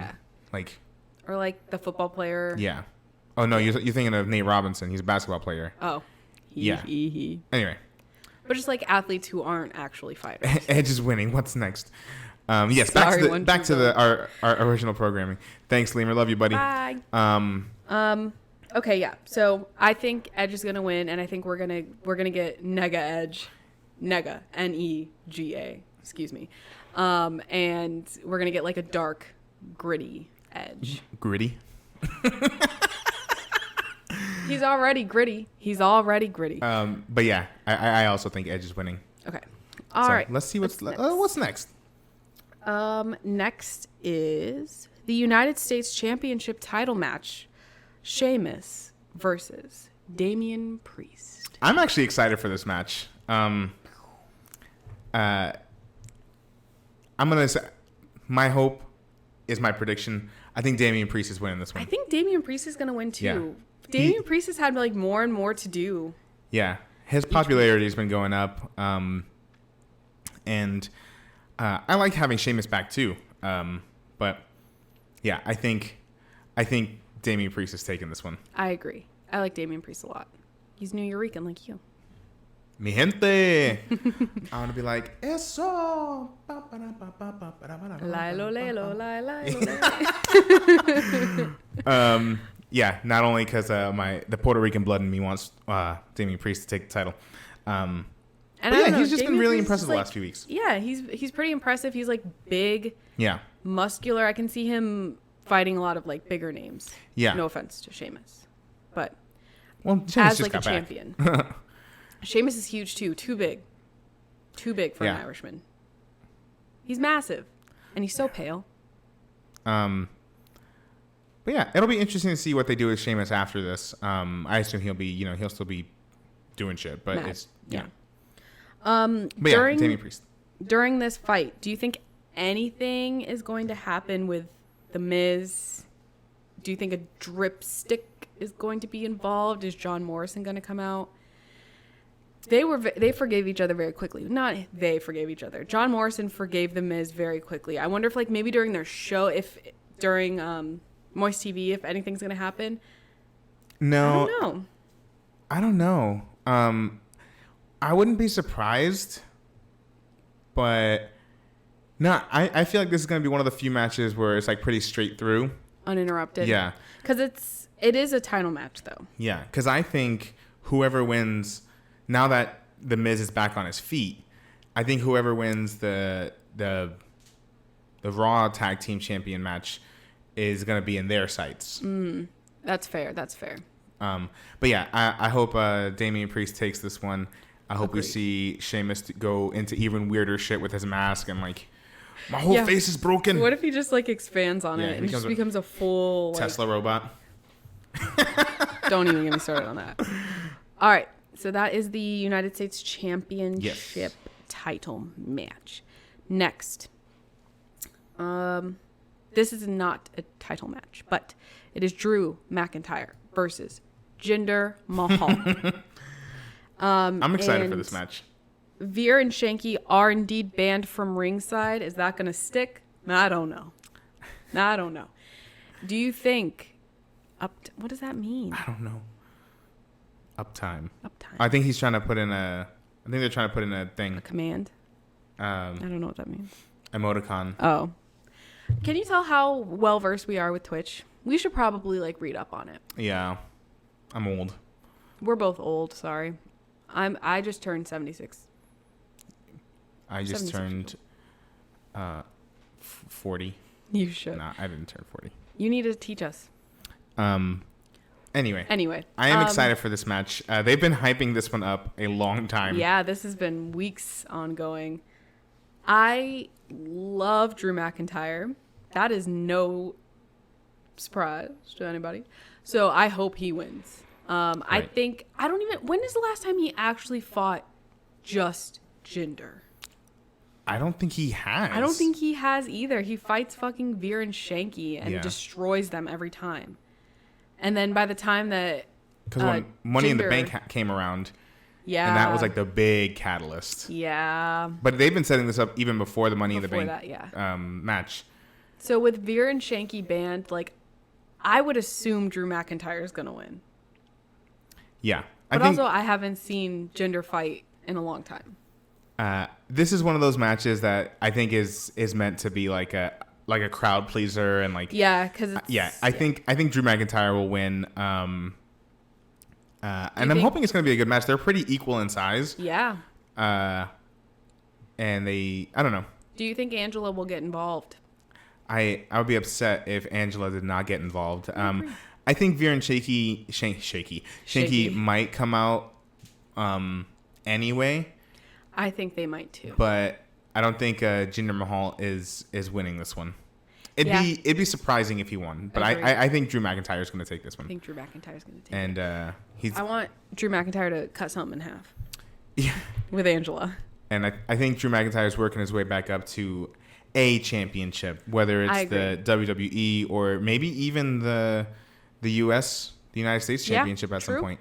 like,
or like the football player.
Yeah. Oh no, you're thinking of Nate Robinson. He's a basketball player.
Oh.
Anyway.
But just like athletes who aren't actually fighters.
Edge is winning. What's next? Yes, back to our original programming. Thanks, Lemur. Love you, buddy.
Bye. Okay, yeah. So I think Edge is gonna win, and I think we're gonna get Nega Edge, Nega Nega. Excuse me. And we're gonna get like a dark, gritty Edge.
Gritty.
He's already gritty.
But yeah, I also think Edge is winning.
Okay. All right.
Let's see what's next.
Next is the United States Championship title match. Sheamus versus Damian Priest.
I'm actually excited for this match. I'm gonna say my hope is my prediction. I think Damian Priest is winning this one.
I think Damian Priest is gonna win too. Yeah. Damian Priest has had like more and more to do.
Yeah, his popularity has been going up, and I like having Sheamus back too. But yeah, I think Damian Priest is taking this one.
I agree. I like Damian Priest a lot. He's New Yorican like you.
Mi gente. I want to be like, eso. Yeah, not only because the Puerto Rican blood in me wants Damian Priest to take the title. And he's just been really impressive the last few weeks.
Yeah, he's pretty impressive. He's like big.
Yeah.
Muscular. I can see him fighting a lot of like bigger names.
Yeah.
No offense to Sheamus, but
Sheamus
as like a champion, Sheamus is huge too. Too big for an Irishman. He's massive, and he's so pale.
But yeah, it'll be interesting to see what they do with Sheamus after this. I assume he'll still be doing shit, but it's But Damian Priest.
During this fight, do you think anything is going to happen with The Miz? Do you think a drip stick is going to be involved? Is John Morrison going to come out? They forgave each other very quickly. Not they forgave each other. John Morrison forgave The Miz very quickly. I wonder if like maybe during their show, if during Moist TV, if anything's going to happen.
No.
I don't know.
I wouldn't be surprised, but no, I feel like this is going to be one of the few matches where it's like pretty straight through.
Uninterrupted.
Yeah.
Because it is a title match though.
Yeah, because I think whoever wins, now that The Miz is back on his feet, I think whoever wins the Raw Tag Team Champion match is going to be in their sights.
That's fair.
But yeah, I hope Damian Priest takes this one. I hope
Agreed.
we see Sheamus go into even weirder shit with his mask and like, my whole face is broken.
What if he just like expands on it and he just becomes a full
Tesla robot?
Don't even get me started on that. All right. So that is the United States Championship title match. Next. This is not a title match, but it is Drew McIntyre versus Jinder Mahal.
I'm excited for this match.
Veer and Shanky are indeed banned from ringside. Is that going to stick? I don't know. Do you think what does that mean?
I don't know. Uptime. I think he's trying to put in they're trying to put in a thing.
A command? I don't know what that means.
Emoticon.
Oh. Can you tell how well versed we are with Twitch? We should probably like read up on it.
Yeah. I'm old.
We're both old, sorry. I just turned 76.
I just turned 40.
You should.
Nah, I didn't turn 40.
You need to teach us.
Anyway.
I
am excited for this match. They've been hyping this one up a long time.
Yeah, this has been weeks ongoing. I love Drew McIntyre. That is no surprise to anybody. So I hope he wins. Right. I think when is the last time he actually fought just Jinder?
I don't think he has.
I don't think he has either. He fights fucking Veer and Shanky and destroys them every time. And then by the time that
because when Money in the Bank came around, and that was like the big catalyst.
Yeah.
But they've been setting this up even before the Money in the Bank match.
So with Veer and Shanky banned, like, I would assume Drew McIntyre is going to win.
Yeah.
But also, I haven't seen Jinder fight in a long time.
This is one of those matches that I think is meant to be like a crowd pleaser and like
because
I think Drew McIntyre will win. And I'm hoping it's going to be a good match. They're pretty equal in size.
Yeah.
And I don't know.
Do you think Angela will get involved?
I would be upset if Angela did not get involved. I think Veer and Shanky might come out anyway.
I think they might too.
But I don't think Jinder Mahal is winning this one. It'd be surprising if he won. But I think Drew McIntyre is going to take this one.
I think Drew McIntyre is going to take
it. And
I want Drew McIntyre to cut something in half. Yeah. With Angela.
And I think Drew McIntyre is working his way back up to a championship, whether it's the WWE or maybe even the US, the United States Championship at some point.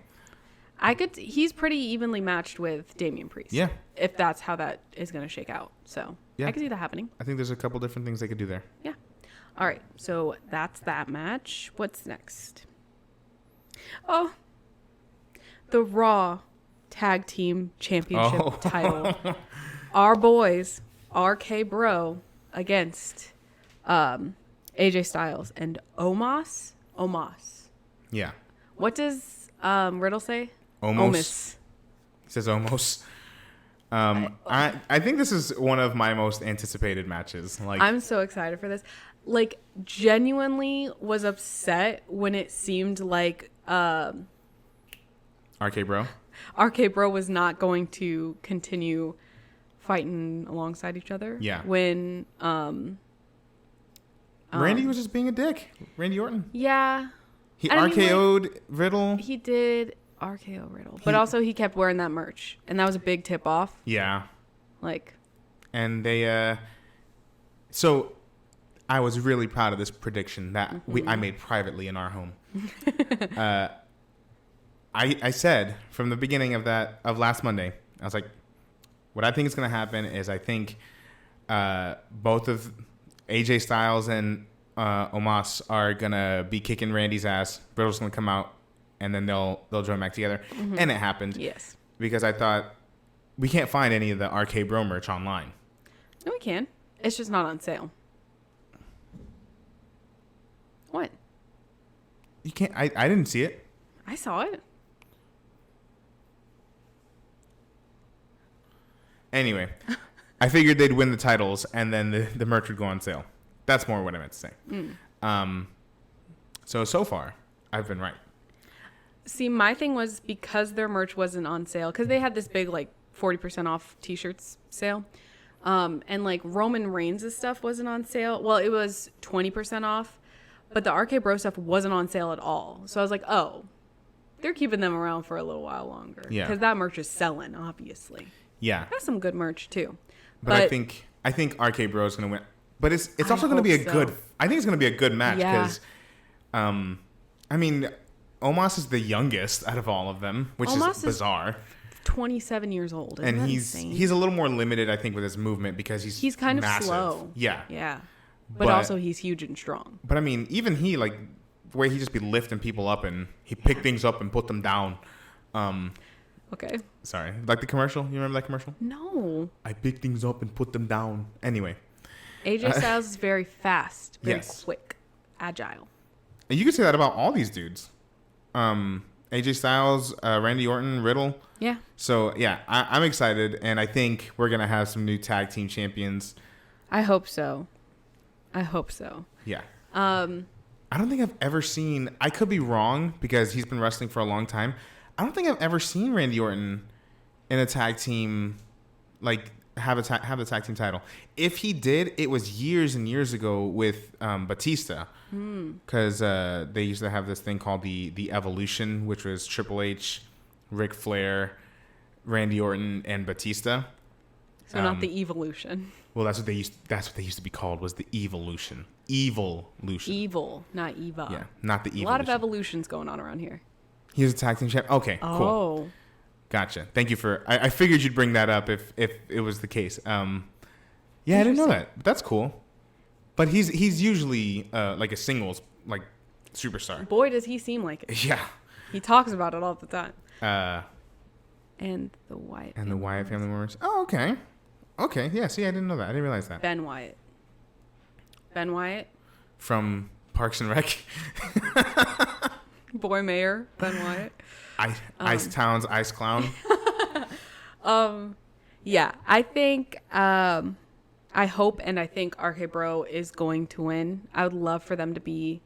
He's pretty evenly matched with Damian Priest.
Yeah.
If that's how that is going to shake out. So I can see that happening.
I think there's a couple different things they could do there.
Yeah. All right. So that's that match. What's next? Oh, the Raw Tag Team Championship title. Our boys, RK Bro, against AJ Styles and Omos.
Yeah.
What does Riddle say?
Omos. He says Omos. I think this is one of my most anticipated matches. Like,
I'm so excited for this. Like, genuinely was upset when it seemed like RK
Bro
was not going to continue fighting alongside each other.
Yeah.
When
Randy was just being a dick. Randy Orton.
Yeah.
He RKO'd Riddle.
He did RKO Riddle. But also he kept wearing that merch. And that was a big tip off. Yeah.
And they so I was really proud of this prediction that I made privately in our home. I said from the beginning of last Monday, I was like, what I think is going to happen is I think both of AJ Styles and Omos are going to be kicking Randy's ass. Riddle's going to come out, and then they'll join back together. Mm-hmm. And it happened. Yes. Because I thought, we can't find any of the RK Bro merch online.
No, we can. It's just not on sale. What?
You can't. I didn't see it.
I saw it.
Anyway, I figured they'd win the titles and then the merch would go on sale. That's more what I meant to say. So far, I've been right.
See, my thing was because their merch wasn't on sale, because they had this big, 40% off t-shirts sale. And, Roman Reigns' stuff wasn't on sale. Well, it was 20% off, but the RK Bro stuff wasn't on sale at all. So I was like, oh, they're keeping them around for a little while longer. Yeah. Because that merch is selling, obviously. Yeah. That's some good merch too.
But I think RK Bro is going to win. But it's also going to be a good. I think it's going to be a good match because, Omos is the youngest out of all of them, which is bizarre.
27 years old. Isn't that insane?
He's a little more limited, I think, with his movement because he's
kind
massive.
Of slow.
Yeah.
Yeah. But also he's huge and strong.
But even he the way he just be lifting people up and he pick things up and put them down.
Okay.
Sorry. Like the commercial? You remember that commercial?
No.
I pick things up and put them down. Anyway.
AJ Styles is very fast, very quick, agile.
And you can say that about all these dudes. AJ Styles, Randy Orton, Riddle.
Yeah.
So, yeah, I'm excited. And I think we're going to have some new tag team champions.
I hope so.
Yeah. I don't think I've ever seen... I could be wrong because he's been wrestling for a long time. I don't think I've ever seen Randy Orton in a tag team have the tag team title. If he did, it was years and years ago with Batista, because they used to have this thing called the Evolution, which was Triple H, Ric Flair, Randy Orton, and Batista.
So not the Evolution.
Well, that's what they used to be called, was the Evolution. Evolution.
Evil, not Eva.
Yeah, not the Evolution.
A lot of evolutions going on around here.
He was a tag team champ. Okay, cool.
Oh.
Gotcha. Thank you for. I figured you'd bring that up if it was the case. Yeah, I didn't know that. That's cool. But he's usually like a singles like superstar.
Boy, does he seem like it.
Yeah.
He talks about it all the time. And the Wyatt.
And the Wyatt family members. Oh, okay. Okay. Yeah. See, I didn't know that. I didn't realize that.
Ben Wyatt. Ben Wyatt. From
Parks and Rec.
Boy Mayor. Ben Wyatt.
Ice Town's Ice Clown.
Yeah, I think I hope and I think RK Bro is going to win. I would love for them to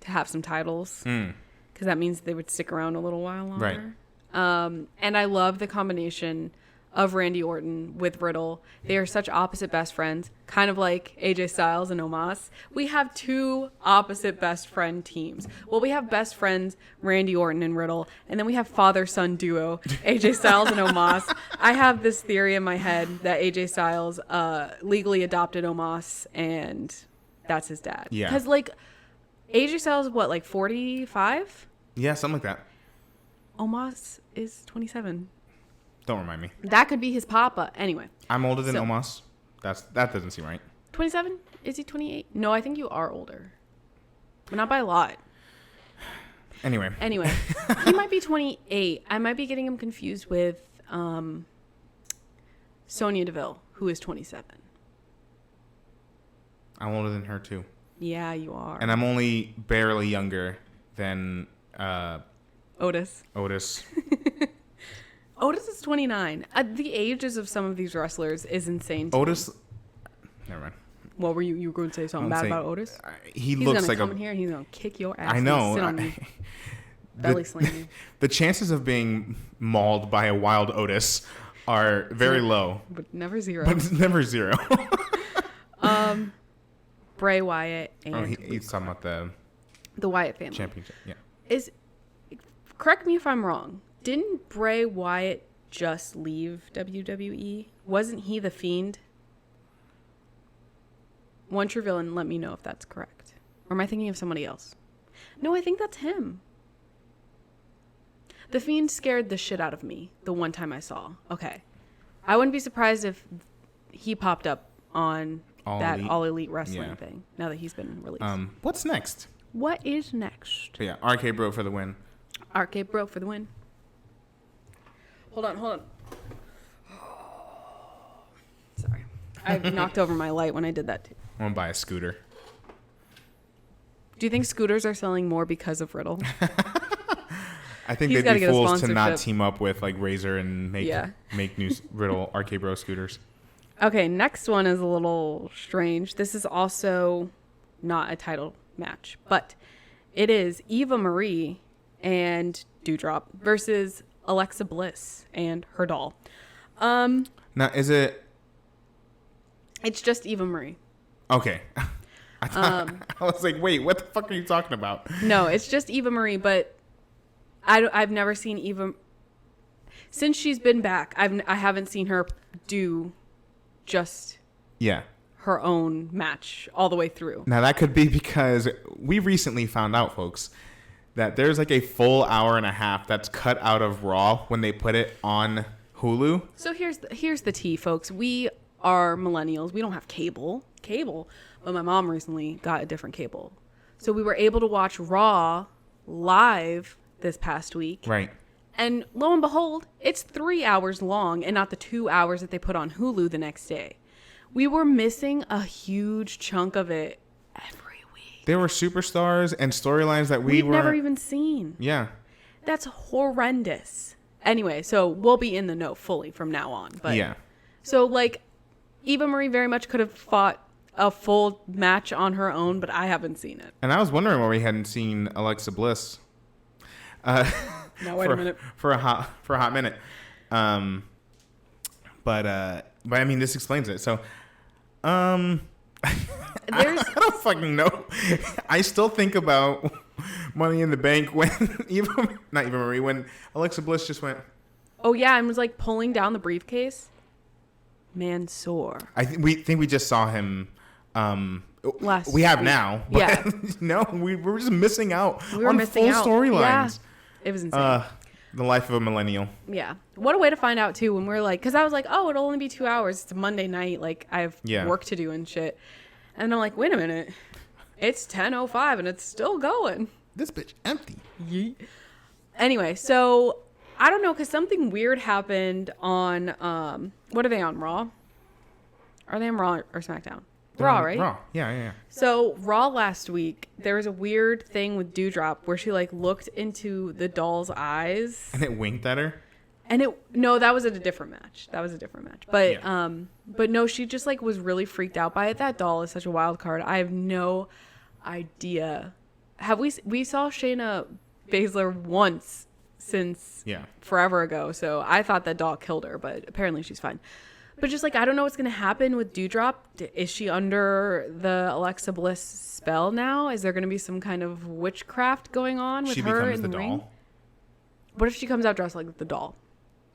have some titles, because that means they would stick around a little while longer. Right. And I love the combination of Randy Orton with Riddle. They are such opposite best friends, kind of like AJ Styles and Omos. We have two opposite best friend teams. Well, we have best friends Randy Orton and Riddle, and then we have father-son duo AJ Styles and Omos. I have this theory in my head that AJ Styles legally adopted Omos, and that's his dad.
Yeah.
Because like AJ Styles is what, like 45?
Yeah, something like that.
Omos is 27.
Don't remind me.
That could be his papa. Anyway.
I'm older than Omos. That doesn't seem right.
27? Is he 28? No, I think you are older. But not by a lot.
Anyway.
He might be 28. I might be getting him confused with Sonya Deville, who is 27.
I'm older than her, too.
Yeah, you are.
And I'm only barely younger than
Otis. Otis is 29. The ages of some of these wrestlers is insane.
Otis. Never mind.
What were you were going to say something bad about Otis?
He looks like
he's going to come in here and he's going to kick your ass.
I know.
Sit on you. Belly slam.
The chances of being mauled by a wild Otis are very low.
But never zero. Bray Wyatt and
he's talking about
the Wyatt family
championship. Yeah.
Correct me if I'm wrong. Didn't Bray Wyatt just leave WWE? Wasn't he the Fiend? One true villain, let me know if that's correct. Or am I thinking of somebody else? No, I think that's him. The Fiend scared the shit out of me the one time I saw. Okay. I wouldn't be surprised if he popped up on All Elite Wrestling thing now that he's been released.
What's next?
What is next?
So yeah, RK Bro for the win.
RK Bro for the win. Hold on. Sorry. I knocked over my light when I did that too.
I'm going to buy a scooter.
Do you think scooters are selling more because of Riddle?
I think they'd be fools to not team up with like Razor and make new Riddle RK Bro scooters. Okay,
next one is a little strange. This is also not a title match, but it is Eva Marie and Doudrop versus Alexa Bliss and her doll.
Now, is it?
It's just Eva Marie.
Okay. I was like, wait, what the fuck are you talking about?
No, it's just Eva Marie, but I've never seen Eva since she's been back. I haven't seen her do just her own match all the way through.
Now that could be because we recently found out, folks, that there's like a full hour and a half that's cut out of Raw when they put it on Hulu.
So here's the tea, folks. We are millennials. We don't have cable, but my mom recently got a different cable. So we were able to watch Raw live this past week.
Right.
And lo and behold, it's 3 hours long and not the 2 hours that they put on Hulu the next day. We were missing a huge chunk of it every week.
There were superstars and storylines that we've
never even seen.
Yeah.
That's horrendous. Anyway, so we'll be in the know fully from now on. But
yeah.
So like Eva Marie very much could have fought a full match on her own, but I haven't seen it.
And I was wondering why we hadn't seen Alexa Bliss.
Now wait a minute.
For a hot minute. But But I mean, this explains it. So, I don't fucking know. I still think about Money in the Bank when not even Marie, when Alexa Bliss just went.
Oh yeah, and was like pulling down the briefcase. Man sore.
I think we just saw him.
Last
we have
week.
now. But
Yeah.
No, we were just missing out
on
full storylines.
Yeah. It was insane.
The life of a millennial.
Yeah. What a way to find out too when we're like, because I was like, oh, it'll only be 2 hours. It's a Monday night. Like I have work to do and shit. And I'm like, wait a minute. It's 10:05 and it's still going.
This bitch empty.
Yeet. Anyway, so I don't know, because something weird happened on, what are they on, Raw? Are they on Raw or SmackDown? Raw, right?
Raw. Yeah.
So Raw last week, there was a weird thing with Dewdrop where she like looked into the doll's eyes.
And it winked at her?
And that was at a different match. But no, she just like was really freaked out by it. That doll is such a wild card. I have no idea. We saw Shayna Baszler once since forever ago. So I thought that doll killed her, but apparently she's fine. But just like, I don't know what's going to happen with Dewdrop. Is she under the Alexa Bliss spell now? Is there going to be some kind of witchcraft going on with her in the ring?
Doll?
What if she comes out dressed like the doll?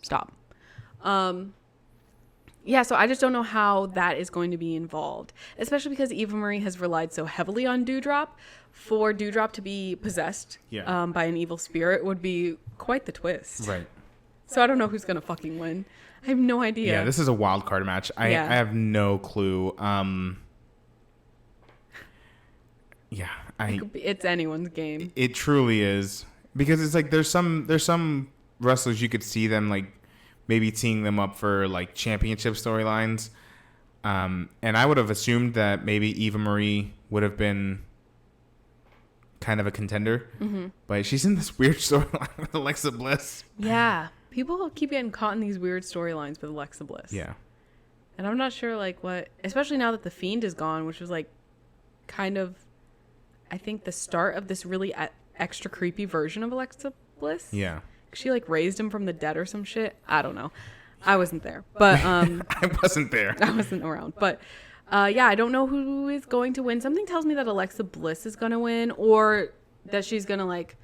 Stop. Yeah, so I just don't know how that is going to be involved, especially because Eva Marie has relied so heavily on Dewdrop. For Dewdrop to be possessed by an evil spirit would be quite the twist.
Right.
So I don't know who's going to fucking win. I have no idea.
Yeah, this is a wild card match. I have no clue.
It's anyone's game.
It truly is, because it's like there's some wrestlers you could see them like maybe teeing them up for like championship storylines, and I would have assumed that maybe Eva Marie would have been kind of a contender, but she's in this weird storyline with Alexa Bliss.
Yeah. People keep getting caught in these weird storylines with Alexa Bliss.
Yeah.
And I'm not sure, like, what... Especially now that The Fiend is gone, which was, like, kind of, I think, the start of this really extra creepy version of Alexa Bliss.
Yeah.
She, like, raised him from the dead or some shit. I don't know. I wasn't there. But,
I wasn't there.
I wasn't around. But, yeah, I don't know who is going to win. Something tells me that Alexa Bliss is going to win, or that she's going to, like...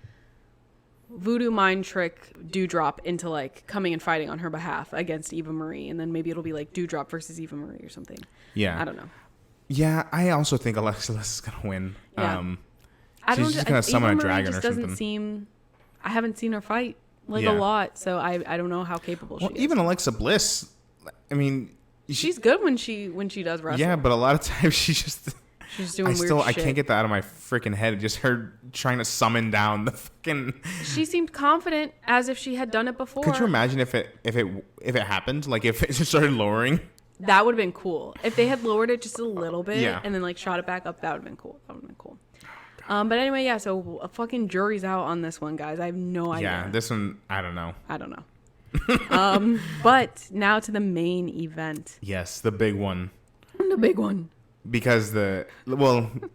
voodoo mind trick Dewdrop into like coming and fighting on her behalf against Eva Marie, and then maybe it'll be like Dewdrop versus Eva Marie or something.
Yeah,
I don't know.
Yeah, I also think Alexa Bliss is gonna win.
Yeah.
She's just gonna summon a dragon or something.
Doesn't seem. I haven't seen her fight a lot, so I don't know how capable she is.
Even Alexa Bliss, I mean,
she's good when she does wrestle.
Yeah, but a lot of times she's doing
weird shit.
I can't get that out of my freaking head. Just her trying to summon down the fucking.
She seemed confident, as if she had done it before.
Could you imagine if it happened? Like if it just started lowering.
That would have been cool. If they had lowered it just a little bit and then like shot it back up, that would have been cool. But anyway, yeah. So a fucking jury's out on this one, guys. I have no idea.
Yeah, this one I don't know.
But now to the main event.
Yes, the big one.
The big one.
Because I'll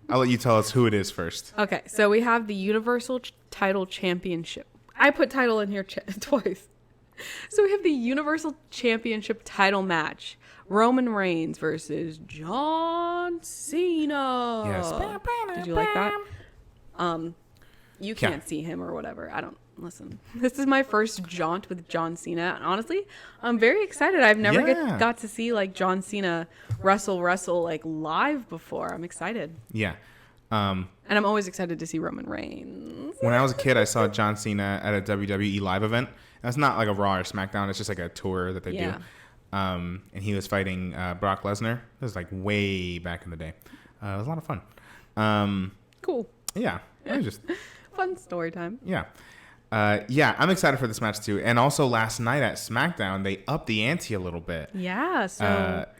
let you tell us who it is first.
Okay, so we have the Universal Title Championship. I put title in here twice. So we have the Universal Championship title match. Roman Reigns versus John Cena.
Yes.
Did you like that? You can't see him or whatever. I don't listen. This is my first jaunt with John Cena, and honestly, I'm very excited. I've never got to see like John Cena wrestle like live before. I'm excited.
Yeah.
And I'm always excited to see Roman Reigns.
When I was a kid, I saw John Cena at a WWE live event. That's not like a Raw or SmackDown. It's just like a tour that they do. And he was fighting Brock Lesnar. This was like way back in the day. It was a lot of fun.
Cool.
Yeah. It was just
fun story time.
Yeah. I'm excited for this match too. And also last night at SmackDown, they upped the ante a little bit.
Yeah.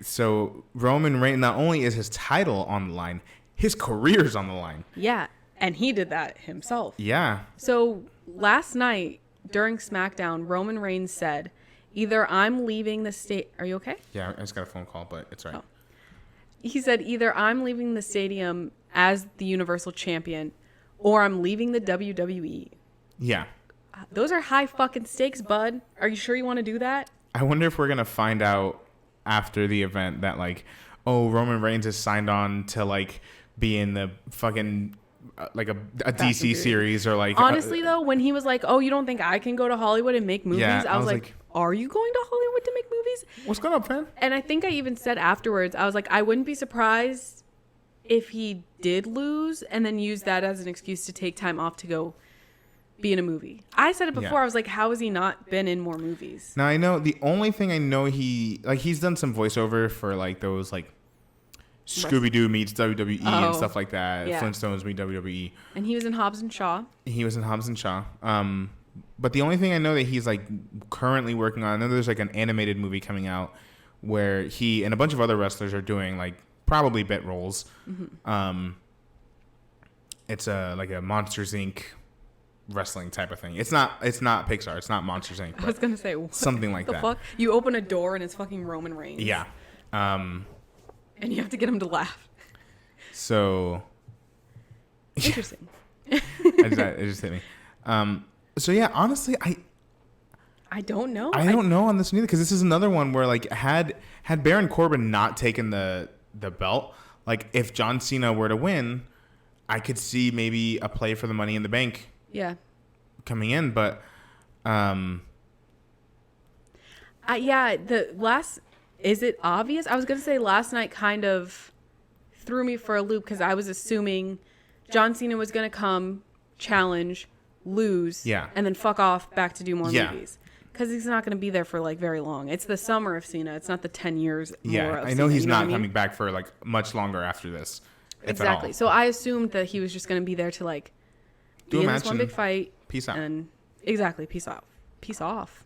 So Roman Reigns, not only is his title on the line, his career's on the line.
Yeah. And he did that himself.
Yeah.
So last night during SmackDown, Roman Reigns said, either I'm leaving the state. Are you okay?
Yeah. I just got a phone call, but it's right.
Oh. He said, either I'm leaving the stadium as the Universal Champion or I'm leaving the WWE.
Yeah.
Those are high fucking stakes, bud. Are you sure you want to do that?
I wonder if we're going to find out after the event that like, oh, Roman Reigns is signed on to like be in the fucking like a DC series or like.
Honestly, though, when he was like, "Oh, you don't think I can go to Hollywood and make movies?"
Yeah,
I was like, "Are you going to Hollywood to make movies?"
What's going on, fam?
And I think I even said afterwards, I was like, I wouldn't be surprised if he did lose and then use that as an excuse to take time off to go be in a movie. I said it before. I was like, how has he not been in more movies?
Now I know the only thing I know he's done some voiceover for like those like Scooby-Doo meets WWE and stuff like that. Yeah. Flintstones meet WWE.
And he was in Hobbs and Shaw.
But the only thing I know that he's like currently working on, I know there's like an animated movie coming out where he and a bunch of other wrestlers are doing like probably bit roles. Mm-hmm. It's like a Monsters Inc. wrestling type of thing. It's not Pixar. It's not Monsters Inc.
I was gonna say
something like that.
Fuck? You open a door and it's fucking Roman Reigns.
Yeah.
And you have to get him to laugh.
So
interesting.
It just hit me. So yeah, honestly,
I don't know.
I don't know on this neither, because this is another one where like had Baron Corbin not taken the belt, like if John Cena were to win, I could see maybe a play for the Money in the Bank.
Yeah.
Coming in, but
is it obvious? I was gonna say last night kind of threw me for a loop because I was assuming John Cena was gonna come, challenge, lose, and then fuck off back to do more movies. Because he's not going to be there for like very long. It's the summer of Cena. It's not the 10 years more of
I know
Cena,
he's not coming back for like much longer after this.
Exactly. So I assumed that he was just going to be there to like
do
in this one big fight.
Peace out.
And exactly. Peace off.
Piss off.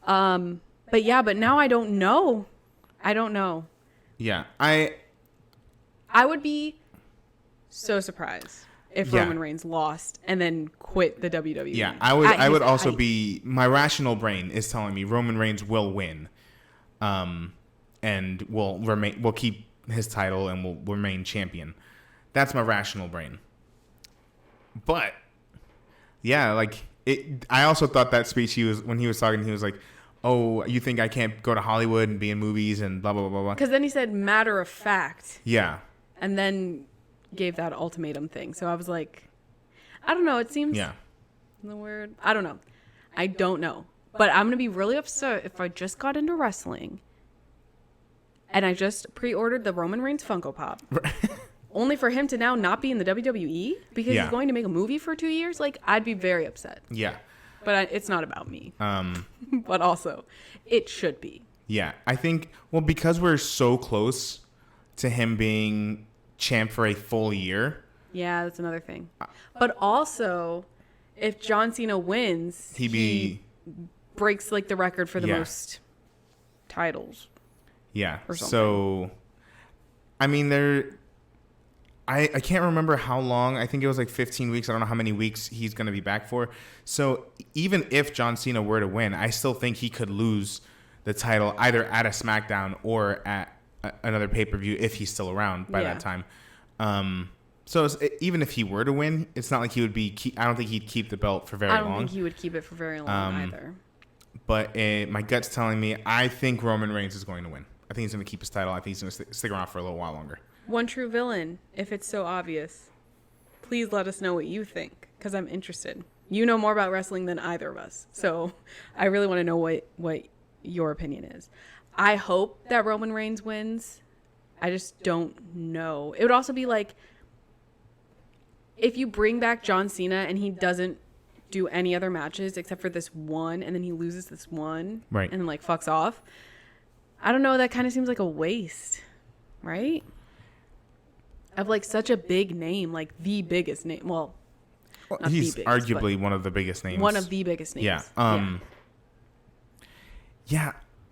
But now I don't know.
Yeah.
I would be so surprised if Roman Reigns lost and then quit the WWE.
Yeah, I would also be, my rational brain is telling me Roman Reigns will win, and will keep his title and will remain champion. That's my rational brain. But yeah, like I also thought that speech when he was talking, he was like, "Oh, you think I can't go to Hollywood and be in movies and blah blah blah blah."
Because then he said matter of fact.
Yeah.
And then gave that ultimatum thing. So I was like, I don't know. It seems the word. I don't know. But I'm going to be really upset if I just got into wrestling and I just pre-ordered the Roman Reigns Funko Pop. Only for him to now not be in the WWE because he's going to make a movie for 2 years. Like, I'd be very upset.
Yeah.
But it's not about me. But also, it should be.
Yeah. I think, because we're so close to him being champ for a full year.
Yeah, that's another thing. But also, if John Cena wins, he breaks like the record for the most titles.
Yeah. So, I mean, I can't remember how long. I think it was like 15 weeks. I don't know how many weeks he's going to be back for. So even if John Cena were to win, I still think he could lose the title either at a Smackdown or at another pay-per-view if he's still around by that time. So even if he were to win, it's not like he would be. I don't think he'd keep the belt for very long. I don't think
he would keep it for very long either.
But my gut's telling me I think Roman Reigns is going to win. I think he's going to keep his title. I think he's going to stick around for a little while longer.
One true villain, if it's so obvious. Please let us know what you think, because I'm interested. You know more about wrestling than either of us, so I really want to know what your opinion is. I hope that Roman Reigns wins. I just don't know. It would also be like if you bring back John Cena and he doesn't do any other matches except for this one, and then he loses this one,
right,
and then like fucks off. I don't know. That kind of seems like a waste, right? Of like such a big name, like the biggest name. Well,
he's arguably one of the biggest names.
One of the biggest names.
Yeah.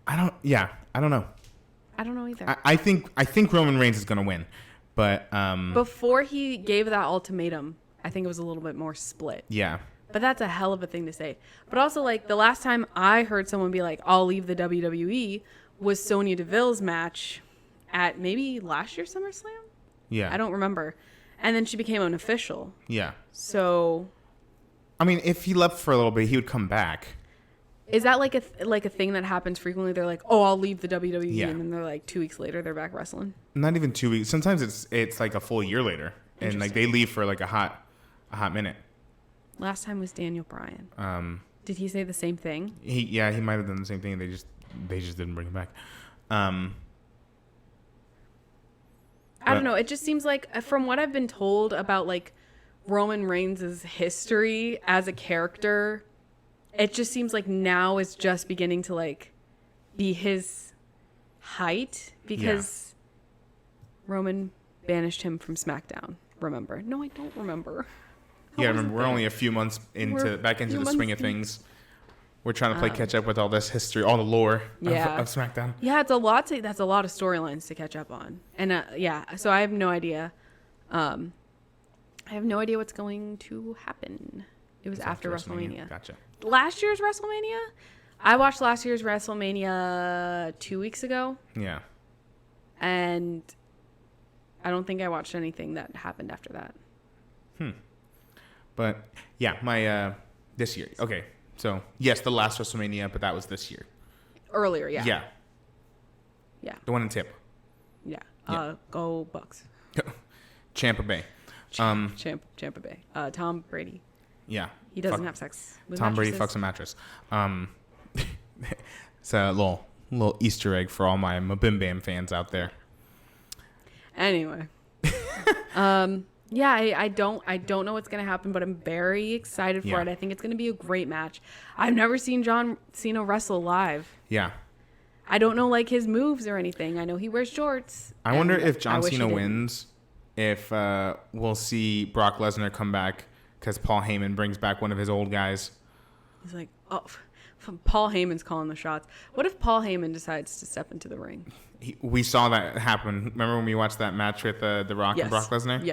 I don't know.
I don't know either.
I think Roman Reigns is going to win, but
before he gave that ultimatum, I think it was a little bit more split.
Yeah.
But that's a hell of a thing to say. But also, like, the last time I heard someone be like, "I'll leave the WWE," was Sonya Deville's match at maybe last year's SummerSlam.
Yeah.
I don't remember. And then she became an official.
Yeah.
So,
I mean, if he left for a little bit, he would come back.
Is that like a thing that happens frequently? They're like, oh, I'll leave the WWE, and then they're like 2 weeks later they're back wrestling.
Not even 2 weeks. Sometimes it's like a full year later, and like they leave for like a hot minute.
Last time was Daniel Bryan. Did he say the same thing?
He might have done the same thing. They just didn't bring him back. I
don't know. It just seems like, from what I've been told about like Roman Reigns' history as a character, it just seems like now is just beginning to like be his height, because Roman banished him from SmackDown. Remember? No, I don't remember.
Remember, we're only a few months back into the swing of things. We're trying to play catch up with all this history, all the lore of SmackDown. Yeah,
that's a lot of storylines to catch up on. And so I have no idea. I have no idea what's going to happen. It was after WrestleMania.
Gotcha.
Last year's WrestleMania? I watched last year's WrestleMania 2 weeks ago.
Yeah.
And I don't think I watched anything that happened after that.
But yeah, my this year. Okay. So, yes, the last WrestleMania, but that was this year.
Earlier, yeah.
Yeah.
Yeah.
The one in Tampa.
Yeah. Go Bucks.
Champa Bay.
Champa Bay. Tom Brady.
Yeah.
He doesn't have sex with
Tom
mattresses.
Brady fucks a mattress. It's a little Easter egg for all my Mabim Bam fans out there.
Anyway. Yeah, I don't know what's going to happen, but I'm very excited for it. I think it's going to be a great match. I've never seen John Cena wrestle live.
Yeah.
I don't know like his moves or anything. I know he wears shorts.
I wonder if John Cena wins, if we'll see Brock Lesnar come back because Paul Heyman brings back one of his old guys.
He's like, oh, Paul Heyman's calling the shots. What if Paul Heyman decides to step into the ring?
We saw that happen. Remember when we watched that match with The Rock and Brock Lesnar?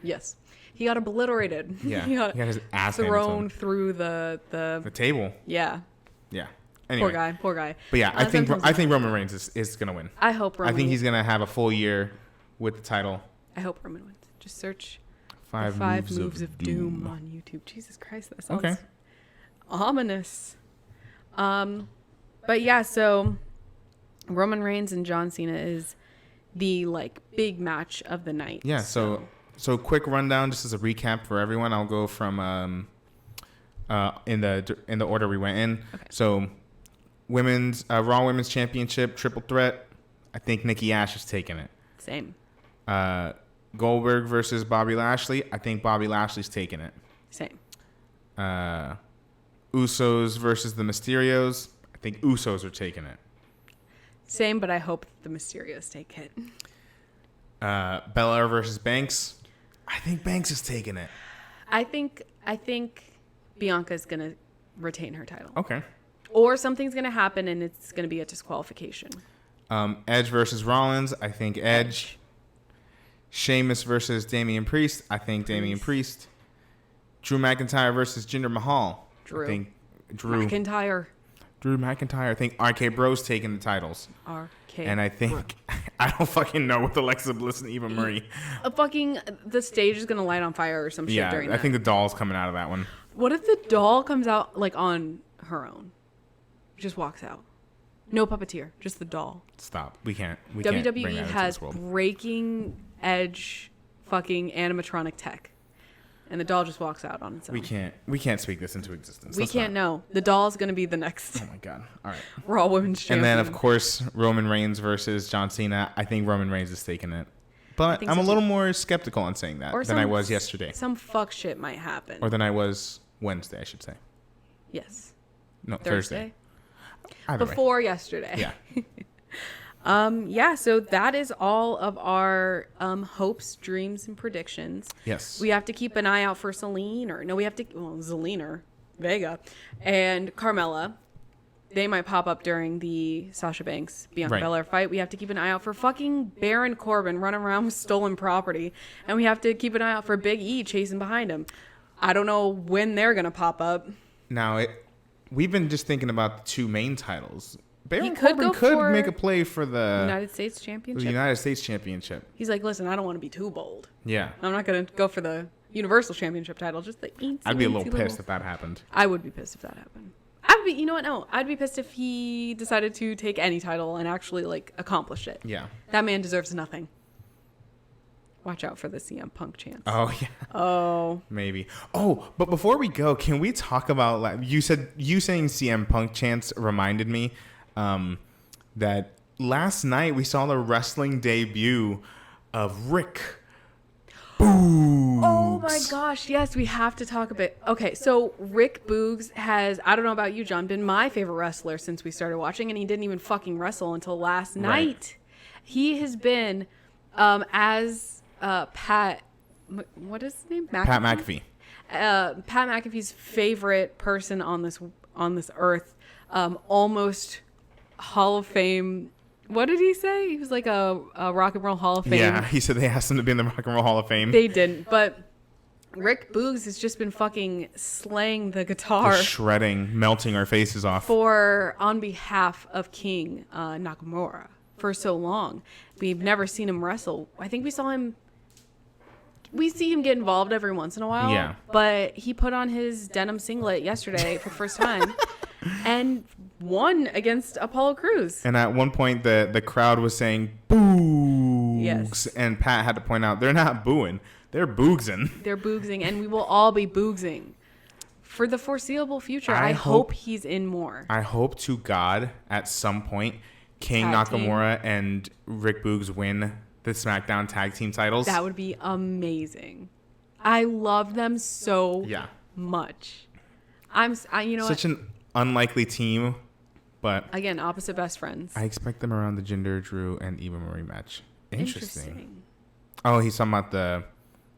Yes. He got obliterated.
Yeah. he got his ass
thrown through the
table.
Yeah.
Yeah. Anyway.
Poor guy.
But yeah, I think Roman Reigns is going to win.
I hope Roman.
I think he's going to have a full year with the title.
I hope Roman wins. Just search
Five Moves of Doom
on YouTube. Jesus Christ, that sounds ominous. But yeah, so Roman Reigns and John Cena is the like big match of the night.
Yeah, so quick rundown just as a recap for everyone. I'll go from in the order we went in. Okay. So women's Raw Women's Championship triple threat. I think Nikki Ash is taking it.
Same.
Goldberg versus Bobby Lashley. I think Bobby Lashley's taking it.
Same.
Usos versus the Mysterios. I think Usos are taking it.
Same, but I hope the Mysterios take it.
Belair versus Banks. I think Banks is taking it.
I think Bianca's going to retain her title.
Okay.
Or something's going to happen and it's going to be a disqualification.
Edge versus Rollins. I think Edge. Sheamus versus Damian Priest. I think Damian Priest. Drew McIntyre versus Jinder Mahal.
Drew.
I think Drew
McIntyre.
I think RK Bro's taking the titles. And I think I don't fucking know with Alexa Bliss and Eva Marie.
The stage is gonna light on fire or some shit during that.
I think the doll's coming out of that one.
What if the doll comes out like on her own? Just walks out. No puppeteer, just the doll.
Stop. We can't.
WWE has breaking edge fucking animatronic tech. And the doll just walks out on its own.
We can't speak this into existence.
We can't know. The doll's going to be the next.
Oh my God. All right.
Raw Women's Champion.
And then, of course, Roman Reigns versus John Cena. I think Roman Reigns is taking it. But I'm a little more skeptical on saying that than I was yesterday.
Some fuck shit might happen.
Or than I was Wednesday, I should say.
Yes.
No, Thursday.
Before yesterday.
Yeah.
So that is all of our hopes, dreams, and predictions.
Yes.
We have to keep an eye out for Zelina or Vega and Carmella. They might pop up during the Sasha Banks Bianca Belair fight. We have to keep an eye out for fucking Baron Corbin running around with stolen property. And we have to keep an eye out for Big E chasing behind him. I don't know when they're going to pop up.
Now, we've been just thinking about the two main titles. Baron Corbin could make a play for the
United States Championship.
He's
like, listen, I don't want to be too bold.
Yeah.
I'm not going to go for the Universal Championship title. Just the
I'd be a little pissed if that happened.
I would be pissed if that happened. I would you know what? No, I'd be pissed if he decided to take any title and actually like accomplish it.
Yeah.
That man deserves nothing. Watch out for the CM Punk chance.
Oh, yeah.
Oh.
Maybe. Oh, but before we go, can we talk about, like, you saying CM Punk chance reminded me that last night we saw the wrestling debut of Rick Boogs.
Oh my gosh, yes, we have to talk a bit. Okay, so Rick Boogs has, I don't know about you, John, been my favorite wrestler since we started watching, and he didn't even fucking wrestle until last night. He has been as Pat, what is his name?
Pat McAfee.
Pat McAfee's favorite person on this earth, almost Hall of Fame. What did he say? He was like a Rock and Roll Hall of Fame.
Yeah, he said they asked him to be in the Rock and Roll Hall of Fame.
They didn't, but Rick Boogs has just been fucking slaying the guitar.
Just shredding, melting our faces off.
On behalf of King Nakamura for so long. We've never seen him wrestle. I think we see him get involved every once in a while.
Yeah.
But he put on his denim singlet yesterday for the first time and won against Apollo Crews.
And at one point, the crowd was saying, Boogs.
Yes.
And Pat had to point out, they're not booing. They're boogsing.
They're boogsing, and we will all be boogsing for the foreseeable future. I hope he's in more.
I hope to God at some point, King Nakamura and Rick Boogs win the SmackDown tag team titles.
That would be amazing. I love them so much.
Such an unlikely team, but
again, opposite best friends.
I expect them around the Jinder, Drew, and Eva Marie match. Interesting. Oh, he's talking about the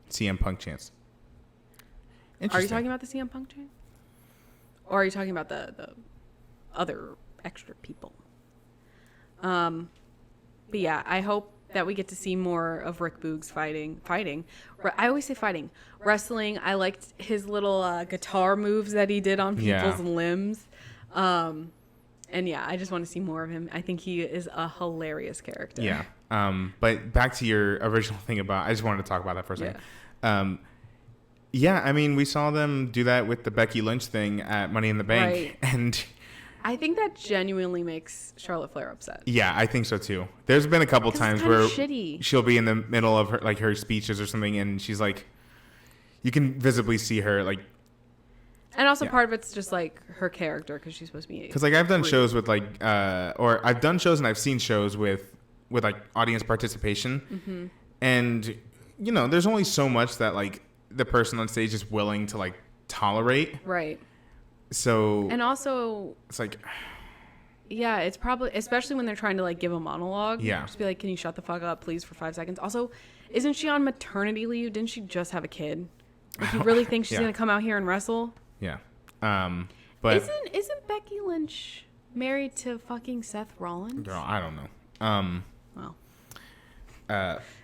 CM Punk chance.
Are you talking about the CM Punk chance? Or are you talking about the other extra people? But yeah, I hope that we get to see more of Rick Boogs fighting. I always say fighting. Wrestling. I liked his little guitar moves that he did on people's limbs. And yeah, I just want to see more of him. I think he is a hilarious character.
Yeah. But back to your original thing I just wanted to talk about that for a second. Yeah, I mean, we saw them do that with the Becky Lynch thing at Money in the Bank.
Right.
And
I think that genuinely makes Charlotte Flair upset.
Yeah, I think so too. There's been a couple times where
shitty.
She'll be in the middle of her speeches or something, and she's like, you can visibly see her like.
And also part of it's just like her character because she's supposed to be.
Because like I've done shows with like, or I've done shows and I've seen shows with like audience participation, and you know, there's only so much that like the person on stage is willing to like tolerate.
Right.
So.
And also.
It's like.
Yeah, it's probably, especially when they're trying to like give a monologue.
Yeah.
Just be like, can you shut the fuck up, please, for 5 seconds? Also, isn't she on maternity leave? Didn't she just have a kid? Like, you really think she's gonna come out here and wrestle?
Yeah. But
isn't Becky Lynch married to fucking Seth Rollins?
Girl, I don't know.
Well.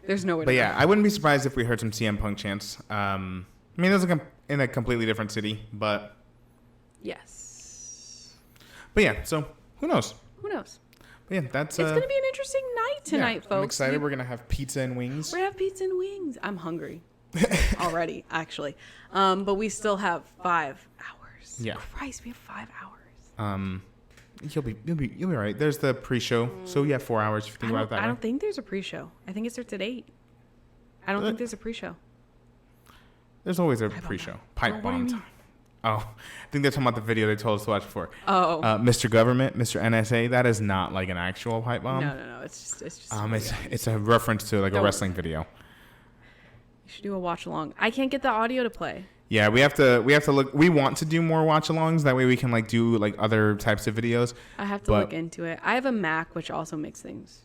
There's no way.
But yeah, I wouldn't be surprised if we heard some CM Punk chants. I mean, it was in a completely different city, but.
Yes.
But yeah, so. Who knows?
Who knows?
But yeah, that's.
It's gonna be an interesting night tonight, folks.
I'm excited. We're gonna have pizza and wings.
We're gonna have pizza and wings. I'm hungry already, actually. But we still have 5 hours.
Yeah.
Christ, we have 5 hours.
You'll be all right. There's the pre-show, so you have 4 hours if you think about it that way.
I don't think there's a pre-show. I think it starts at 8. I don't think there's a pre-show.
There's always a pre-show. Pipe bomb time. Oh, I think they're talking about the video they told us to watch before.
Oh.
Mr. Government, Mr. NSA, that is not like an actual pipe bomb.
No. It's just
it's a reference to like a wrestling video.
You should do a watch along. I can't get the audio to play.
Yeah, we have to look. We want to do more watch alongs. That way we can like do like other types of videos.
I have to look into it. I have a Mac, which also makes things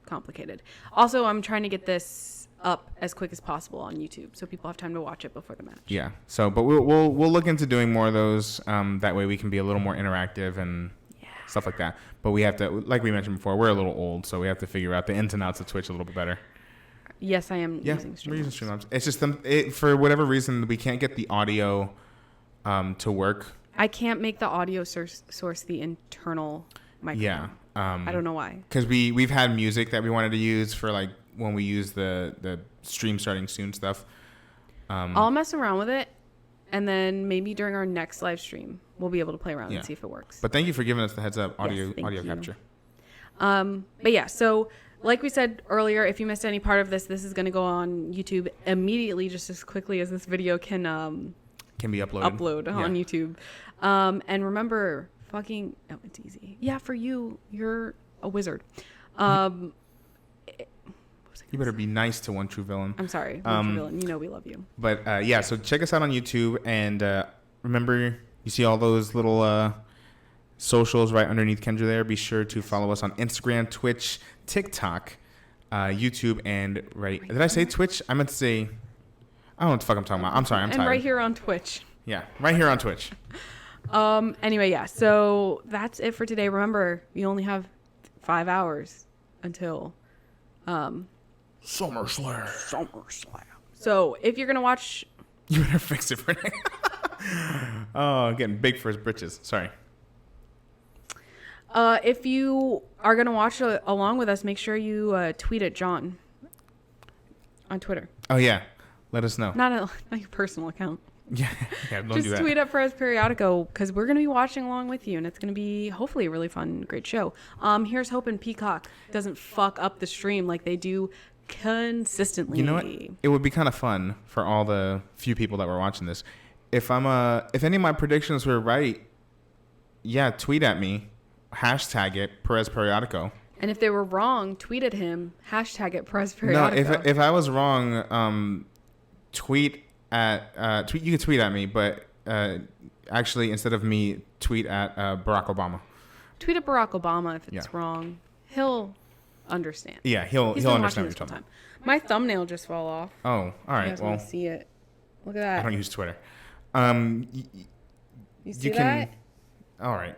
complicated. Also, I'm trying to get this up as quick as possible on YouTube, so people have time to watch it before the match.
Yeah. So, but we'll look into doing more of those. That way we can be a little more interactive and stuff like that. But we have to, like we mentioned before, we're a little old, so we have to figure out the ins and outs of Twitch a little bit better.
Yes, I am using Streamlabs.
We're using Streamlabs. It's just for whatever reason we can't get the audio to work.
I can't make the audio source the internal microphone.
Yeah.
I don't know why.
Because we've had music that we wanted to use for like when we use the stream starting soon stuff.
I'll mess around with it, and then maybe during our next live stream we'll be able to play around and see if it works.
But thank you for giving us the heads up audio capture.
But yeah, so like we said earlier, if you missed any part of this, this is going to go on YouTube immediately, just as quickly as this video can
be uploaded
on YouTube. And remember, it's easy. Yeah, for you, you're a wizard.
You better be nice to One True Villain.
I'm sorry, One True Villain. You know we love you.
But so check us out on YouTube, and remember, you see all those little socials right underneath Kendra there. Be sure to follow us on Instagram, Twitch, TikTok, YouTube, and did I say Twitch? I meant to say, I don't know what the fuck I'm talking about. I'm sorry, I'm tired.
And right here on Twitch.
Yeah, right here on Twitch.
Anyway, yeah, so that's it for today. Remember, you only have 5 hours until
SummerSlam.
So if you're gonna watch,
you better fix it for now. Oh, getting big for his britches. Sorry.
If you are gonna watch along with us, make sure you tweet at John on Twitter.
Oh yeah, let us know.
Not your personal account.
Yeah, don't
just
do that.
Tweet at Perez Periodico, because we're gonna be watching along with you, and it's gonna be hopefully a really fun, great show. Here's hoping Peacock doesn't fuck up the stream like they do consistently.
You know what? It would be kind of fun for all the few people that were watching this. If any of my predictions were right, yeah, tweet at me, hashtag it Perez Periodico.
And if they were wrong, tweet at him, hashtag it Perez Periodico.
No, if I was wrong, tweet. You can tweet at me, but actually, instead of me, tweet at Barack Obama.
Tweet at Barack Obama if it's wrong. He'll understand.
Yeah, he'll understand what you're talking about.
My thumbnail just fell off.
Oh, all right.
You guys want to see it? Look at that.
I don't use Twitter.
You see that?
All right.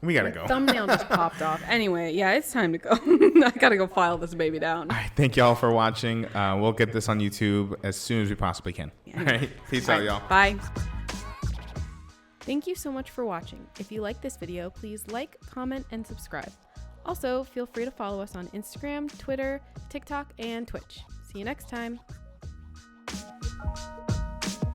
We gotta go.
Thumbnail just popped off. Anyway, yeah, it's time to go. I gotta go file this baby down.
All right, thank y'all for watching. We'll get this on YouTube as soon as we possibly can. Yeah. All right, peace out, y'all.
Bye. Thank you so much for watching. If you like this video, please like, comment, and subscribe. Also, feel free to follow us on Instagram, Twitter, TikTok, and Twitch. See you next time.